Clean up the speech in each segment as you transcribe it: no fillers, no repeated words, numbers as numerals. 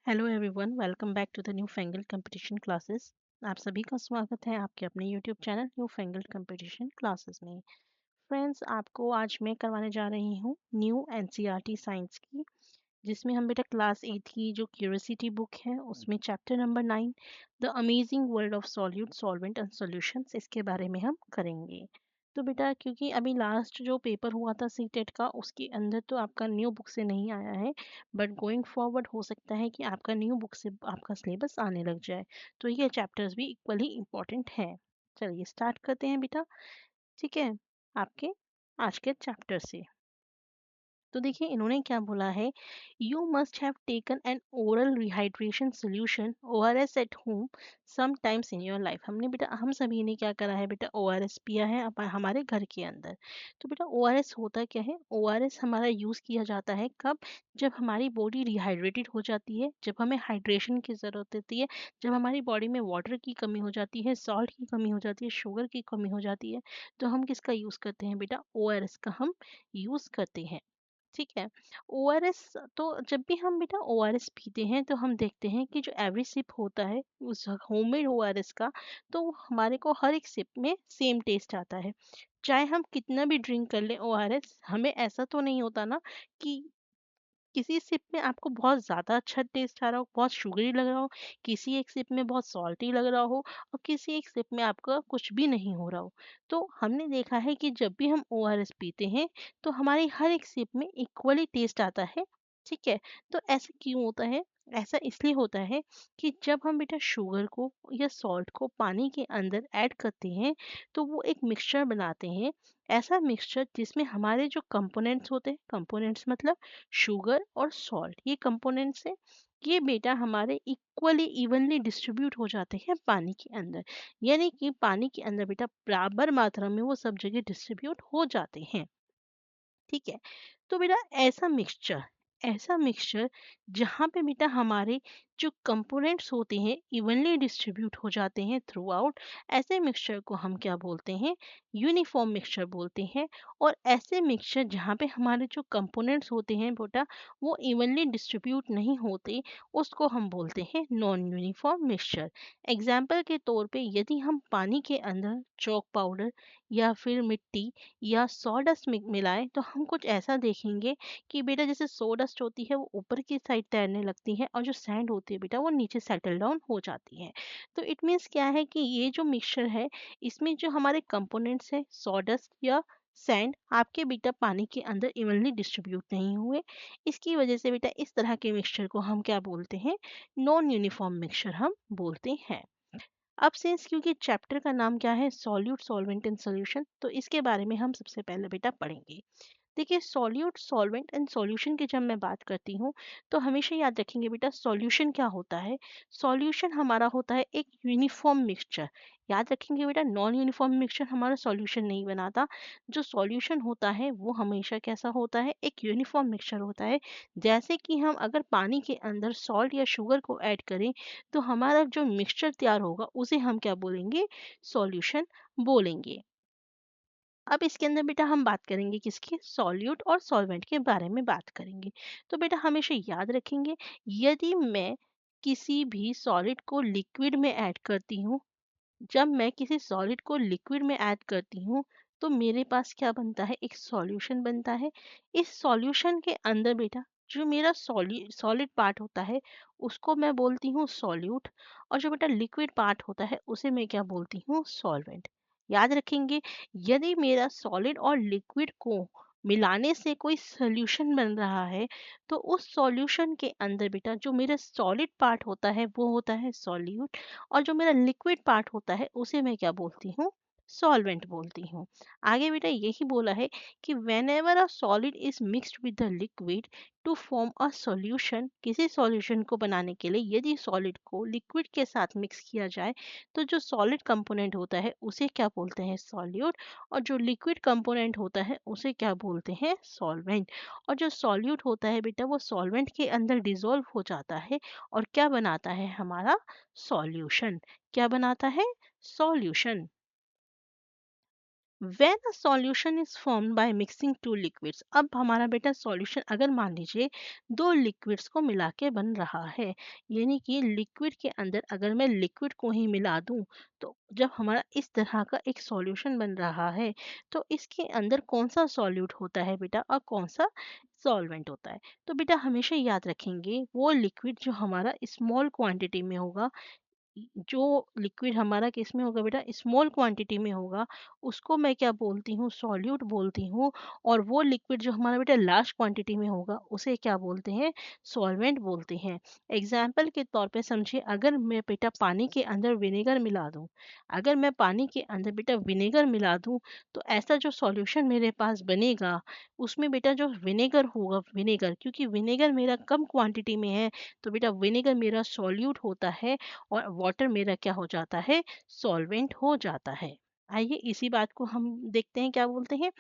Hello everyone, welcome back to the New Fangle Competition Classes. आप सभी का स्वागत है आपके अपने YouTube channel New Fangle Competition Classes में। फ्रेंड्स, आपको आज मैं करवाने जा रही हूँ न्यू एनसीईआरटी साइंस की, जिसमें हम बेटा क्लास 8 की जो क्यूरियोसिटी बुक है उसमें chapter number 9 the amazing world of solute solvent and solutions इसके बारे में हम करेंगे। तो बेटा क्योंकि अभी लास्ट जो पेपर हुआ था सीटेट का उसके अंदर तो आपका न्यू बुक से नहीं आया है, बट गोइंग फॉरवर्ड हो सकता है कि आपका न्यू बुक से आपका सिलेबस आने लग जाए। तो ये चैप्टर्स भी इक्वली इम्पोर्टेंट है। चलिए स्टार्ट करते हैं बेटा। ठीक है, आपके आज के चैप्टर से। तो देखिए इन्होंने क्या बोला है, you must have taken an oral rehydration solution ORS at home some times in your life. हमने बेटा हम सभी ने क्या करा है बेटा, ओआरएस पिया है हमारे घर के अंदर। तो बेटा ओआरएस होता क्या है, ओआरएस हमारा यूज किया जाता है कब, जब हमारी बॉडी रिहाइड्रेटेड हो जाती है, जब हमें हाइड्रेशन की जरूरत होती है, जब हमारी बॉडी में वाटर की कमी हो जाती है, सॉल्ट की कमी हो जाती है, शुगर की कमी हो जाती है, तो हम किसका यूज करते हैं बेटा, ओआरएस का हम यूज करते हैं। ठीक है। ओआरएस, तो जब भी हम बेटा ओआरएस पीते हैं तो हम देखते हैं कि जो एवरी सिप होता है उस होममेड ओआरएस का, तो वो हमारे को हर एक सिप में सेम टेस्ट आता है। चाहे हम कितना भी ड्रिंक कर लें ओआरएस, हमें ऐसा तो नहीं होता ना कि किसी सिप में आपको बहुत ज़्यादा अच्छा टेस्ट आ रहा हो, बहुत शुगरी लग रहा हो, किसी एक सिप में बहुत सॉल्टी लग रहा हो, और किसी एक सिप में आपका कुछ भी नहीं हो रहा हो। तो हमने देखा है कि जब भी हम ओआरएस पीते हैं तो हमारी हर एक सिप में इक्वली टेस्ट आता है। ठीक है। तो ऐसा क्यों होता है, ऐसा इसलिए होता है कि जब हम बेटा शुगर को या सॉल्ट को पानी के अंदर ऐड करते हैं तो वो एक मिक्सचर बनाते हैं। ऐसा मिक्सचर जिसमें हमारे जो कंपोनेंट्स होते हैं, कंपोनेंट्स मतलब शुगर और सॉल्ट, ये कंपोनेंट्स है, ये बेटा हमारे इक्वली इवनली डिस्ट्रीब्यूट हो जाते हैं पानी के अंदर। यानी कि पानी के अंदर बेटा बराबर मात्रा में वो सब जगह डिस्ट्रीब्यूट हो जाते हैं। ठीक है। तो बेटा ऐसा मिक्सचर जहाँ पे बेटा हमारे जो कंपोनेंट्स होते हैं इवनली डिस्ट्रीब्यूट हो जाते हैं थ्रू आउट, ऐसे मिक्सचर को हम क्या बोलते हैं, यूनिफॉर्म मिक्सचर बोलते हैं। और ऐसे मिक्सचर जहाँ पे हमारे जो कंपोनेंट्स होते हैं बेटा वो इवनली डिस्ट्रीब्यूट नहीं होते, उसको हम बोलते हैं नॉन यूनिफॉर्म मिक्सचर। एग्जाम्पल के तौर पे यदि हम पानी के अंदर चॉक पाउडर या फिर मिट्टी या सॉडस्ट मिलाएं तो हम कुछ ऐसा देखेंगे कि बेटा जैसे सोडस्ट होती है वो ऊपर की साइड तैरने लगती है और जो सैंड होती है बेटा वो नीचे सेटल डाउन हो जाती है। तो इट मीन्स क्या है कि ये जो मिक्सचर है इसमें जो हमारे कंपोनेंट्स है सॉडस्ट या सैंड आपके बेटा पानी के अंदर इवनली डिस्ट्रीब्यूट नहीं हुए। इसकी वजह से बेटा इस तरह के मिक्सचर को हम क्या बोलते हैं, नॉन यूनिफॉर्म मिक्सचर हम बोलते हैं। अब सिंस क्योंकि चैप्टर का नाम क्या है, सॉल्यूट सॉल्वेंट एंड सॉल्यूशन, तो इसके बारे में हम सबसे पहले बेटा पढ़ेंगे। देखिए सॉल्यूट सॉल्वेंट एंड सॉल्यूशन की जब मैं बात करती हूँ तो हमेशा याद रखेंगे बेटा सॉल्यूशन क्या होता है। सॉल्यूशन हमारा होता है एक यूनिफॉर्म मिक्सचर। याद रखेंगे बेटा नॉन यूनिफॉर्म मिक्सचर हमारा सॉल्यूशन नहीं बनाता। जो सॉल्यूशन होता है वो हमेशा कैसा होता है, एक यूनिफॉर्म मिक्सचर होता है। जैसे कि हम अगर पानी के अंदर सॉल्ट या शुगर को ऐड करें तो हमारा जो मिक्सचर तैयार होगा उसे हम क्या बोलेंगे, सॉल्यूशन बोलेंगे। अब इसके अंदर बेटा हम बात करेंगे किसकी, सॉल्यूट और सॉल्वेंट के बारे में बात करेंगे। तो बेटा हमेशा याद रखेंगे, यदि मैं किसी भी सॉलिड को लिक्विड में ऐड करती हूँ, जब मैं किसी सॉलिड को लिक्विड में ऐड करती हूँ तो मेरे पास क्या बनता है, एक सॉल्यूशन बनता है। इस सॉल्यूशन के अंदर बेटा जो मेरा सॉलिड पार्ट होता है उसको मैं बोलती हूँ सॉल्यूट, और जो बेटा लिक्विड पार्ट होता है उसे मैं क्या बोलती हूँ, सॉल्वेंट। याद रखेंगे, यदि मेरा सॉलिड और लिक्विड को मिलाने से कोई सॉल्यूशन बन रहा है तो उस सॉल्यूशन के अंदर बेटा जो मेरा सॉलिड पार्ट होता है वो होता है सॉल्यूट, और जो मेरा लिक्विड पार्ट होता है उसे मैं क्या बोलती हूँ, सॉल्वेंट बोलती हूँ। आगे बेटा यही बोला है कि whenever a solid is mixed with the liquid to form a solution, किसी सॉल्यूशन को बनाने के लिए यदि सॉलिड को लिक्विड के साथ मिक्स किया जाए तो जो सॉलिड कंपोनेंट होता है उसे क्या बोलते हैं, सॉल्यूट, और जो लिक्विड कंपोनेंट होता है उसे क्या बोलते हैं, सॉल्वेंट। और जो सॉल्यूट होता है बेटा वो सॉल्वेंट के अंदर डिसॉल्व हो जाता है और क्या बनाता है हमारा, सॉल्यूशन। क्या बनाता है, solution. When a solution is formed by mixing two liquids, अब हमारा बेटा सॉल्यूशन अगर मान लीजिए दो लिक्विड्स को मिला के बन रहा है, यानी कि लिक्विड के अंदर अगर मैं लिक्विड को ही मिला दूं, तो जब हमारा इस तरह का एक सॉल्यूशन बन रहा है, तो इसके अंदर कौन सा सॉल्यूट होता है बेटा और कौन सा सॉल्वेंट होता है। तो बेटा हमेशा याद रखेंगे वो लिक्विड जो हमारा स्मॉल क्वांटिटी में होगा, जो लिक्विड हमारा किस में होगा बेटा, स्मॉल क्वांटिटी में होगा, उसको मैं क्या बोलती हूँ, सॉल्यूट बोलती हूँ। और वो लिक्विड जो हमारा बेटा लार्ज क्वांटिटी में होगा, उसे क्या बोलते हैं, सॉल्वेंट बोलते हैं। एग्जाम्पल के तौर पे समझिए, अगर मैं बेटा पानी के अंदर विनेगर मिला दूं, अगर मैं पानी के अंदर बेटा विनेगर मिला दूं, तो ऐसा जो सॉल्यूशन मेरे पास बनेगा, उसमें बेटा जो विनेगर होगा, विनेगर क्योंकि विनेगर मेरा कम क्वांटिटी में है, तो बेटा विनेगर मेरा सॉल्यूट होता है और वाटर मेरा क्या हो जाता है, सॉल्वेंट हो जाता है। आइए इसी बात को हम देखते हैं क्या बोलते हैं।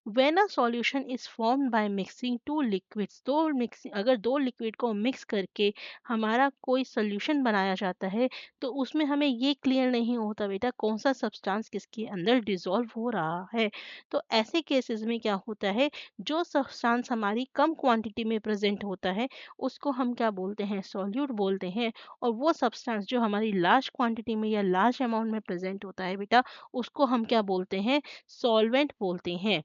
When a solution is formed by mixing two liquids, दो मिक्स अगर दो लिक्विड को मिक्स करके हमारा कोई सोल्यूशन बनाया जाता है, तो उसमें हमें ये क्लियर नहीं होता बेटा कौन सा सब्सटेंस किसके अंदर डिसॉल्व हो रहा है। तो ऐसे केसेस में क्या होता है, जो सब्सटेंस हमारी कम क्वांटिटी में प्रेजेंट होता है, उसको हम क्या बोलते हैं, सॉल्यूट बोलते हैं। और वो सब्सटेंस जो हमारी लार्ज क्वांटिटी में या लार्ज अमाउंट में प्रेजेंट होता है बेटा, उसको हम क्या बोलते हैं, सॉल्वेंट बोलते हैं।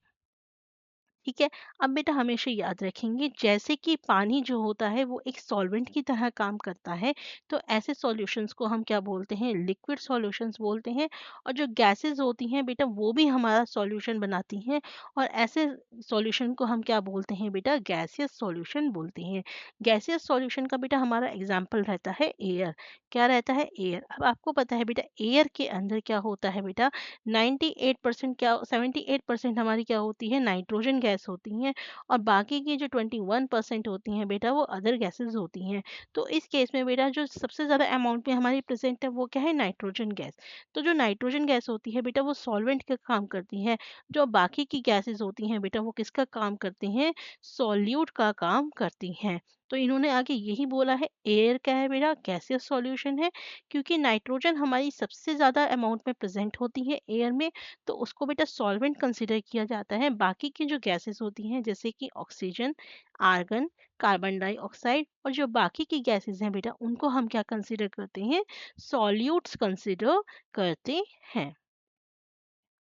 ठीक है। अब बेटा हमेशा याद रखेंगे, जैसे कि पानी जो होता है वो एक सॉल्वेंट की तरह काम करता है, तो ऐसे सॉल्यूशंस को हम क्या बोलते हैं, लिक्विड सॉल्यूशंस बोलते हैं। और जो गैसेस होती हैं बेटा, वो भी हमारा सॉल्यूशन बनाती हैं, और ऐसे सॉल्यूशन को हम क्या बोलते हैं बेटा, गैसियस सॉल्यूशन बोलते हैं। गैसियस सॉल्यूशन का बेटा हमारा एग्जाम्पल रहता है एयर। क्या रहता है, एयर। अब आपको पता है बेटा, एयर के अंदर क्या होता है बेटा, 98% क्या, 78% हमारी क्या होती है, नाइट्रोजन गैस होती हैं। और बाकी की जो 21% होती हैं बेटा, वो अदर गैसेस होती हैं। तो इस केस में बेटा जो सबसे ज़्यादा अमाउंट में हमारी प्रेजेंट है, वो क्या है, नाइट्रोजन गैस। तो जो नाइट्रोजन गैस होती है बेटा, वो सॉल्वेंट का काम करती है। जो बाकी की गैसेस होती हैं बेटा, वो किसका काम करती हैं, सॉल्यूट का काम करती हैं। तो इन्होंने आगे यही बोला है, एयर क्या है बेटा, गैसियस सॉल्यूशन है। क्योंकि नाइट्रोजन हमारी सबसे ज़्यादा अमाउंट में प्रेजेंट होती है एयर में, तो उसको बेटा सॉल्वेंट कंसिडर किया जाता है। बाकी की जो गैसेस होती हैं, जैसे कि ऑक्सीजन, आर्गन, कार्बन डाइऑक्साइड, और जो बाकी की गैसेस हैं बेटा, उनको हम क्या कंसिडर करते हैं, सॉल्यूट्स कंसिडर करते हैं।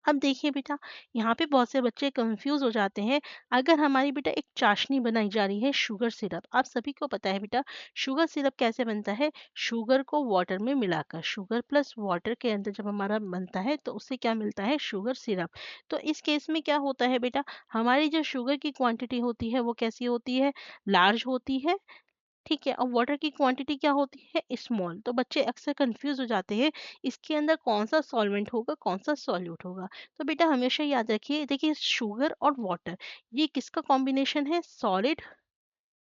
अब देखिए बेटा, यहाँ पे बहुत से बच्चे कंफ्यूज हो जाते हैं। अगर हमारी बेटा एक चाशनी बनाई जा रही है, शुगर सिरप, आप सभी को पता है बेटा, शुगर सिरप कैसे बनता है, शुगर को वाटर में मिलाकर, शुगर प्लस वाटर के अंदर जब हमारा बनता है, तो उससे क्या मिलता है, शुगर सिरप। तो इस केस में क्या होता है बेटा, हमारी जो शुगर की क्वांटिटी होती है, वो कैसी होती है, लार्ज होती है। ठीक है। और वाटर की क्वांटिटी क्या होती है, स्मॉल। तो बच्चे अक्सर कंफ्यूज हो जाते हैं, इसके अंदर कौन सा सॉल्वेंट होगा, कौन सा सॉल्यूट होगा। तो बेटा हमेशा याद रखिए, देखिए शुगर और वाटर, ये किसका कॉम्बिनेशन है, सॉलिड,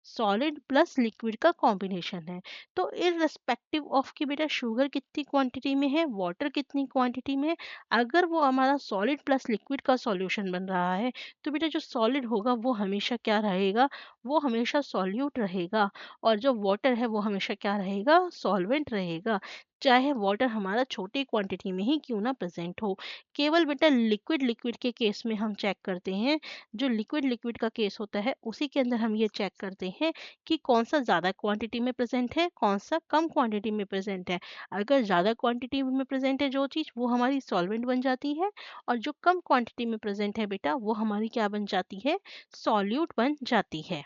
सॉलिड प्लस लिक्विड का कॉम्बिनेशन है। तो इररिस्पेक्टिव ऑफ कि बेटा शुगर कितनी क्वांटिटी में है, वाटर कितनी क्वांटिटी में है, अगर वो हमारा सॉलिड प्लस लिक्विड का सॉल्यूशन बन रहा है, तो बेटा जो सॉलिड होगा वो हमेशा क्या रहेगा, वो हमेशा सॉल्यूट रहेगा। और जो वाटर है वो हमेशा क्या रहेगा, सॉल्वेंट रहेगा। चाहे वाटर हमारा छोटी क्वांटिटी में ही क्यों ना प्रेजेंट हो। केवल बेटा लिक्विड लिक्विड के केस में हम चेक करते हैं, जो लिक्विड लिक्विड का केस होता है, उसी के अंदर हम ये चेक करते हैं कि कौन सा ज़्यादा क्वांटिटी में प्रेजेंट है, कौन सा कम क्वांटिटी में प्रेजेंट है। अगर ज़्यादा क्वांटिटी में प्रेजेंट है जो चीज़, वो हमारी सॉल्वेंट बन जाती है। और जो कम क्वांटिटी में प्रेजेंट है बेटा, वो हमारी क्या बन जाती है, सॉल्यूट बन जाती है।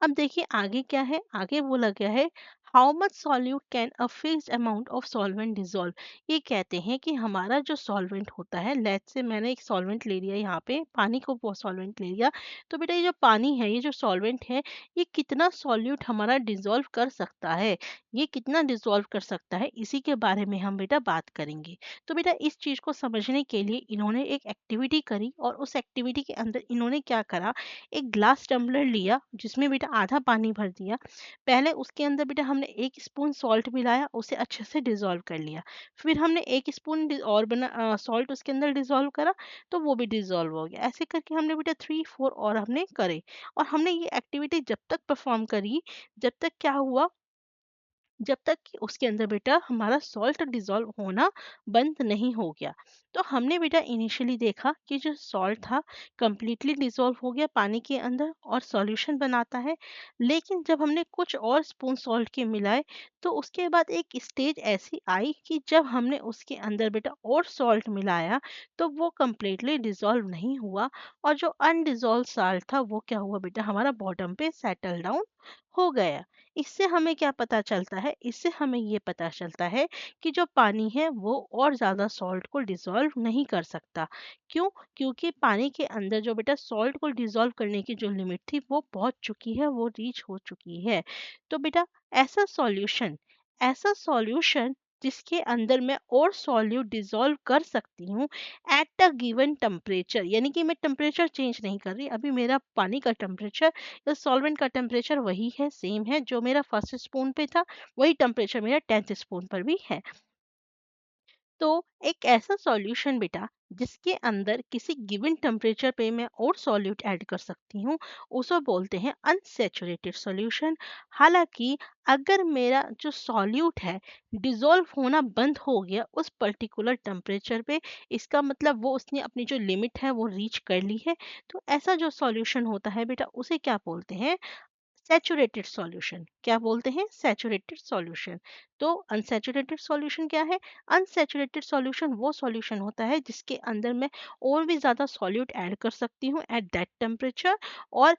अब देखिए आगे क्या है, आगे बोला गया है, how much solute can a fixed amount of solvent dissolve. ये कहते हैं कि हमारा जो सॉल्वेंट होता है, लेट्स से मैंने एक सॉल्वेंट ले लिया, यहाँ पे पानी को वो सॉल्वेंट ले लिया। तो बेटा ये जो पानी है, ये जो सॉल्वेंट है, ये कितना सॉल्यूट हमारा डिजोल्व कर सकता है, ये कितना डिजोल्व कर सकता है, इसी के बारे में हम बेटा बात करेंगे। तो बेटा इस चीज को समझने के लिए इन्होंने एक एक्टिविटी करी, और उस एक्टिविटी के अंदर इन्होंने क्या करा, एक ग्लास टम्बलर लिया, जिसमें बेटा आधा पानी भर दिया। पहले उसके अंदर बेटा हमने 1 स्पून सॉल्ट मिलाया, उसे अच्छे से डिसॉल्व कर लिया। फिर हमने 1 स्पून और सॉल्ट उसके अंदर डिसॉल्व करा, तो वो भी डिसॉल्व हो गया। ऐसे करके हमने बेटा 3-4 और हमने करे। और हमने ये एक्टिविटी जब तक परफॉर्म करी, जब तक क्या हुआ, जब तक कि उसके अंदर बेटा हमारा सॉल्ट डिसॉल्व होना बंद नहीं हो गया। तो हमने बेटा इनिशियली देखा कि जो सॉल्ट था कंप्लीटली डिसॉल्व हो गया पानी के अंदर और सॉल्यूशन बनाता है। लेकिन जब हमने कुछ और स्पून सॉल्ट के मिलाए तो उसके बाद एक स्टेज ऐसी आई कि जब हमने उसके अंदर बेटा और सॉल्ट मिलाया तो वो कंप्लीटली डिसॉल्व नहीं हुआ और जो अनडिसॉल्व सॉल्ट था वो क्या हुआ बेटा हमारा बॉटम पे सेटल डाउन हो गया। इससे हमें क्या पता चलता है, इससे हमें ये पता चलता है कि जो पानी है वो और ज़्यादा सॉल्ट को डिसॉल्व नहीं कर सकता। क्यों? क्योंकि पानी के अंदर जो बेटा सॉल्ट को डिसॉल्व करने की जो लिमिट थी वो पहुंच चुकी है, वो रीच हो चुकी है। तो बेटा ऐसा सॉल्यूशन ऐसा सॉल्यूशन जिसके अंदर मैं और सॉल्यूट डिसॉल्व कर सकती हूँ एट अ गिवन टेम्परेचर, यानी कि मैं टेम्परेचर चेंज नहीं कर रही, अभी मेरा पानी का टेम्परेचर या सॉल्वेंट का टेम्परेचर वही है, सेम है, जो मेरा फर्स्ट स्पून पे था वही टेम्परेचर मेरा 10th स्पून पर भी है। तो एक ऐसा सॉल्यूशन बेटा जिसके अंदर किसी गिवन टेम्परेचर पे मैं और सॉल्यूट ऐड कर सकती हूँ उसे बोलते हैं अनसैचुरेटेड सॉल्यूशन। हालांकि अगर मेरा जो सॉल्यूट है डिसॉल्व होना बंद हो गया उस पर्टिकुलर टेम्परेचर पे, इसका मतलब वो उसने अपनी जो लिमिट है वो रीच कर ली है। तो ऐसा जो सॉल्यूशन होता है बेटा उसे क्या बोलते हैं? Saturated solution. क्या बोलते हैं? Saturated solution. तो अनसैचुरेटेड सॉल्यूशन क्या है? अनसैचुरेटेड सॉल्यूशन वो सॉल्यूशन होता है जिसके अंदर मैं और भी ज्यादा सॉल्यूट ऐड कर सकती हूँ एट दैट टेम्परेचर। और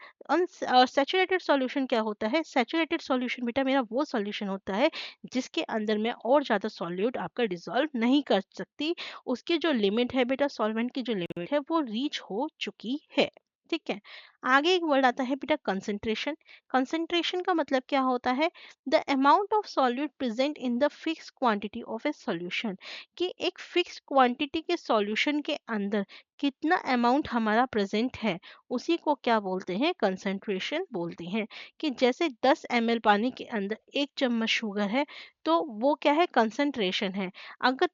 सैचुरेटेड सॉल्यूशन क्या होता है? सैचुरेटेड सॉल्यूशन बेटा मेरा वो सॉल्यूशन होता है जिसके अंदर मैं और ज्यादा सॉल्यूट आपका डिसॉल्व नहीं कर सकती, उसकी जो लिमिट है बेटा, सॉल्वेंट की जो लिमिट है वो रीच हो चुकी है। ठीक है। आगे एक वर्ड आता है बेटा कंसंट्रेशन। कंसंट्रेशन का मतलब क्या होता है? The amount of solute present in the fix quantity of A solution, कि एक फिक्स क्वांटिटी के सॉल्यूशन के अंदर कितना अमाउंट हमारा प्रेजेंट है उसी को क्या बोलते हैं? कंसंट्रेशन बोलते हैं। कि जैसे 10 ml पानी के अंदर 1 चम्मच शुगर है तो वो क्या है? कंसंट्रेशन है। अगर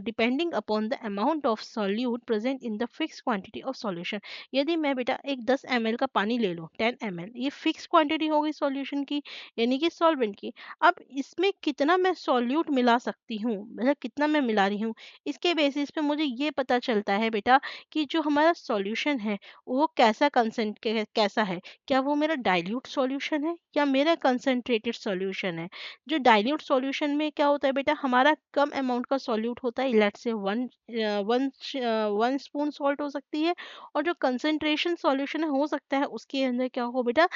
depending upon the amount of solute present in the fix quantity of solution, यदि मैं बेटा एक 10 ml का पानी ले लूं, 10 ml, ये फिक्स क्वांटिटी हो गई सॉल्यूशन की, यानी कि सॉल्वेंट की। अब इसमें कितना मैं सॉल्यूट मिला सकती हूँ, मतलब कितना मैं मिला रही हूँ, इसके बेसिस पे मुझे ये पता चलता है बेटा कि जो हमारा सॉल्यूशन है वो कैसा है। क्या वो मेरा डाइल्यूट सॉल्यूशन है या मेरा कंसंट्रेटेड सॉल्यूशन है? जो डाइल्यूट सॉल्यूशन में क्या होता है बेटा, हमारा कम अमाउंट का सॉल्यूट होता है, let's say one one spoon salt हो सकती है। और जो कंसंट्रेशन सॉल्यूशन हो सकता है उसके अंदर क्या हो बेटा,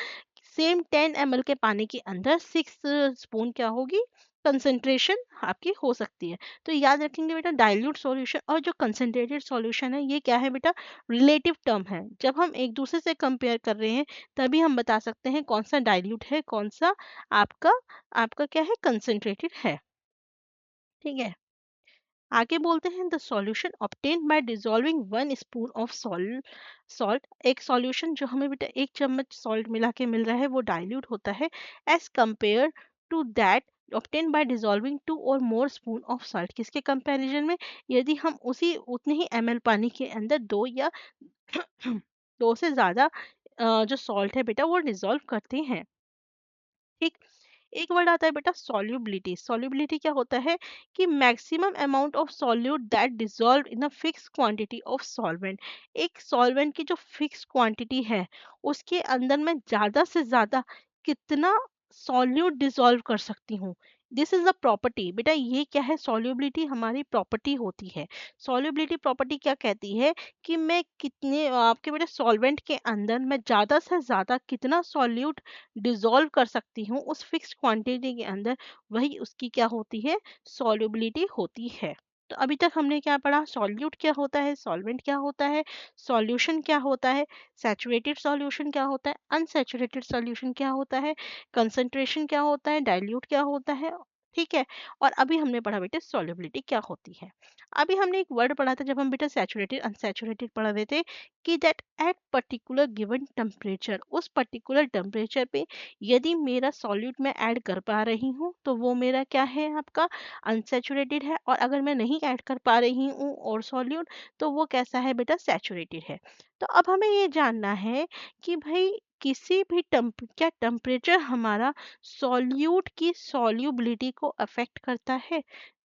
सेम 10 ml के पानी के अंदर 6 स्पून क्या होगी? कंसंट्रेशन आपकी हो सकती है। तो याद रखेंगे बेटा डाइल्यूट सॉल्यूशन और जो कंसंट्रेटेड सॉल्यूशन है ये क्या है बेटा? रिलेटिव टर्म है। जब हम एक दूसरे से कंपेयर कर रहे हैं तभी हम बता सकते हैं कौन सा डाइल्यूट है, कौन सा आपका आपका क्या है? कंसंट्रेटेड है। ठीक है। आगे बोलते हैं the solution obtained by dissolving 1 spoon of salt. एक सॉल्यूशन जो हमें बेटा 1 चम्मच सॉल्ट मिला के मिल रहा है वो डाइल्यूट होता है as compare to that obtained by dissolving 2 और मोर स्पून ऑफ सॉल्ट। किसके कंपैरिजन में? यदि हम उसी उतने ही ml पानी के अंदर दो या दो से ज्यादा जो सॉल्ट है बेटा वो डिसॉल्व करते हैं। ठीक। एक वर्ड आता है बेटा सॉल्युबिलिटी। सॉल्युबिलिटी क्या होता है? कि maximum amount of solute that dissolve in a fix quantity of solvent. एक सॉल्वेंट की जो फिक्स क्वांटिटी है उसके अंदर मैं ज्यादा से ज्यादा कितना सॉल्यूट डिसॉल्व कर सकती हूँ। दिस इज द प्रॉपर्टी बेटा। ये क्या है? सॉल्युबिलिटी हमारी प्रॉपर्टी होती है। सॉल्युबिलिटी प्रॉपर्टी क्या कहती है? कि मैं कितने आपके बेटे सॉल्वेंट के अंदर मैं ज्यादा से ज्यादा कितना सॉल्यूट डिसॉल्व कर सकती हूँ उस फिक्स क्वांटिटी के अंदर, वही उसकी क्या होती है? सॉल्युबिलिटी होती है। तो अभी तक हमने क्या पढ़ा? सॉल्यूट क्या होता है, सॉल्वेंट क्या होता है, सॉल्यूशन क्या होता है, सैचुरेटेड सॉल्यूशन क्या होता है, अनसैचुरेटेड सॉल्यूशन क्या होता है, कंसंट्रेशन क्या होता है, डाइल्यूट क्या होता है। ठीक है। और अभी हमने पढ़ा बेटे सॉल्युबिलिटी क्या होती है। अभी हमने एक वर्ड पढ़ा था जब हम बेटा सैचुरेटेड अनसैचुरेटेड पढ़ रहे थे, कि that at particular given temperature, उस पर्टिकुलर टेम्परेचर पे यदि मेरा सॉल्यूट मैं ऐड कर पा रही हूँ तो वो मेरा क्या है? आपका अनसैचुरेटेड है। और अगर मैं नहीं ऐड कर पा रही हूँ और सॉल्यूट तो वो कैसा है बेटा? सैचुरेटेड है। तो अब हमें ये जानना है कि भाई किसी भी क्या टेम्परेचर हमारा सॉल्यूट की सॉल्युबिलिटी को अफेक्ट करता है?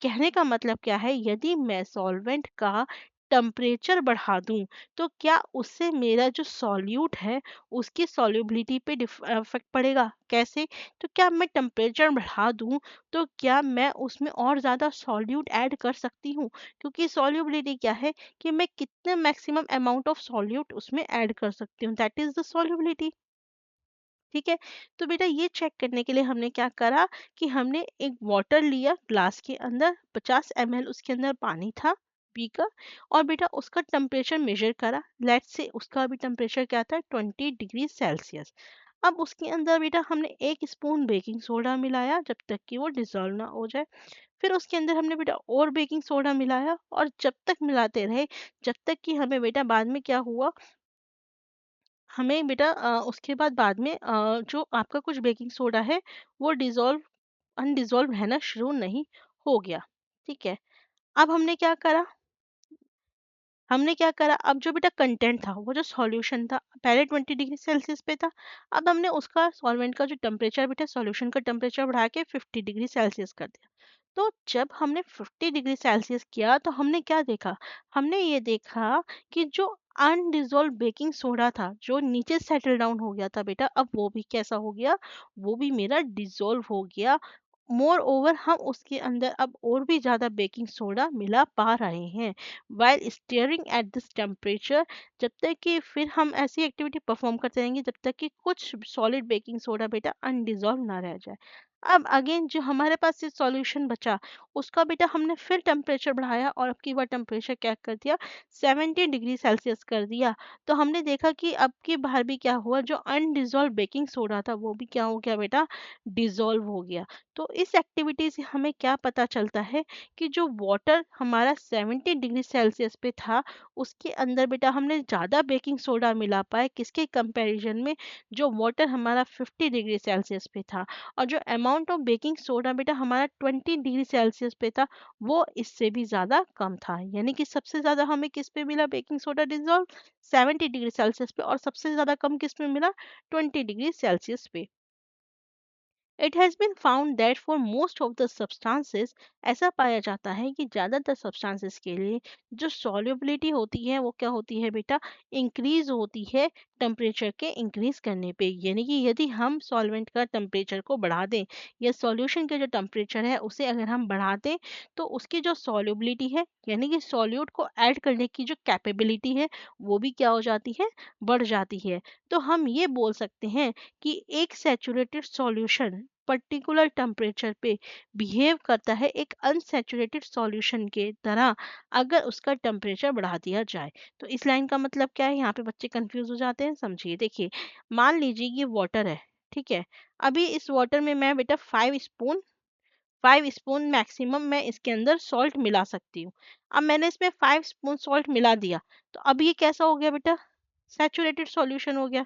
कहने का मतलब क्या है, यदि मैं सॉल्वेंट का टेम्परेचर बढ़ा दूं तो क्या उससे मेरा जो सॉल्यूट है उसकी सॉल्युबिलिटी पे इफेक्ट पड़ेगा? कैसे? तो क्या मैं टेम्परेचर बढ़ा दूं तो क्या मैं उसमें और ज़्यादा सॉल्यूट ऐड कर सकती हूँ? क्योंकि सॉल्युबिलिटी क्या है कि मैं कितने मैक्सिमम अमाउंट ऑफ सॉल्यूट उसमें ऐड कर सकती हूँ, दैट इज द सॉल्युबिलिटी। ठीक है, तो बेटा ये चेक करने के लिए हमने क्या करा कि हमने एक वाटर लिया ग्लास के अंदर, 50 ml उसके अंदर पानी था बीकर, और बेटा उसका टेम्परेचर मेजर करा। लेट्स से उसका भी टेम्परेचर क्या था, 20 डिग्री सेल्सियस। अब उसके अंदर बेटा हमने 1 स्पून बेकिंग सोडा मिलाया जब तक कि वो डिजोल्व ना हो जाए। फिर उसके अंदर हमने बेटा और बेकिंग सोडा मिलाया, और जब तक मिलाते रहे जब तक कि हमें बेटा बाद में क्या हुआ, हमें बेटा उसके बाद में जो आपका कुछ बेकिंग सोडा है वो डिज़ोल्व अनडिज़ोल्व रहना शुरू नहीं हो गया। ठीक है, अब हमने क्या करा, अब जो बेटा कंटेंट था, वो जो सॉल्यूशन था पहले 20 डिग्री सेल्सियस पे था। अब हमने उसका सॉल्वेंट का जो टेम्परेचर बेटा सॉल्यूशन का टेम्परेचर बढ़ा के 50 डिग्री सेल्सियस कर दिया। तो जब हमने 50 डिग्री सेल्सियस किया तो हमने क्या देखा, हमने ये देखा कि जो अनडिजोल्व बेकिंग सोडा था जो नीचे सेटल डाउन हो गया था बेटा, अब वो भी कैसा हो गया, वो भी मेरा डिजोल्व हो गया। मोर ओवर हम उसके अंदर अब और भी ज्यादा बेकिंग सोडा मिला पा रहे हैं while steering at this temperature. जब तक कि फिर हम ऐसी एक्टिविटी परफॉर्म करते रहेंगे जब तक कि कुछ सॉलिड बेकिंग सोडा बेटा अनडिजोल्व ना रह जाए। अब अगेन जो हमारे पास ये सॉल्यूशन बचा उसका बेटा हमने फिर टेम्परेचर बढ़ाया, और अब की बार टेम्परेचर क्या कर दिया, 70 डिग्री सेल्सियस कर दिया। तो हमने देखा कि अब की बार भी क्या हुआ, जो अनडिजोल्व बेकिंग सोडा था वो भी क्या हो गया बेटा, डिजोल्व हो गया। तो इस एक्टिविटी से हमें क्या पता चलता है कि जो वाटर हमारा 70 डिग्री सेल्सियस पे था उसके अंदर बेटा हमने ज़्यादा बेकिंग सोडा मिला पाए किसके कंपैरिजन में, जो वाटर हमारा 50 डिग्री सेल्सियस पे था। और जो अमाउंट ऑफ बेकिंग सोडा बेटा हमारा 20 डिग्री सेल्सियस पे था वो इससे भी ज़्यादा कम था। यानी कि सबसे ज़्यादा हमें किस पे मिला baking soda dissolve, 70 degree Celsius पे, और सबसे ज़्यादा कम किस में मिला, 20 डिग्री सेल्सियस पे। It has been found that for most of the substances, ऐसा पाया जाता है कि ज़्यादातर सब्सटेंसेस के लिए जो सॉल्युबिलिटी होती है वो क्या होती है बेटा, इंक्रीज होती है टेम्परेचर के इंक्रीज करने पे। यानी कि यदि हम सॉल्वेंट का टेम्परेचर को बढ़ा दें या सॉल्यूशन के जो टेम्परेचर है उसे अगर हम बढ़ा दें तो उसकी जो सॉल्युबिलिटी है यानी कि सॉल्यूट को ऐड करने की जो कैपेबिलिटी है वो भी क्या हो जाती है, बढ़ जाती है। तो हम ये बोल सकते हैं कि एक सैचुरेटेड सॉल्यूशन पर्टिकुलर टेम्परेचर पे बिहेव करता है एक अनसैचुरेटेड सॉल्यूशन के तरह अगर उसका टेम्परेचर बढ़ा दिया जाए। तो इस लाइन का मतलब क्या है, यहाँ पे बच्चे कंफ्यूज हो जाते हैं, समझिए। देखिए, मान लीजिए ये वाटर है, ठीक है। अभी इस वाटर में मैं बेटा 5 स्पून मैक्सिमम मैं इसके अंदर सॉल्ट मिला सकती हूँ। अब मैंने इसमें 5 स्पून सॉल्ट मिला दिया, तो अब ये कैसा हो गया बेटा, सैचुरेटेड सॉल्यूशन हो गया,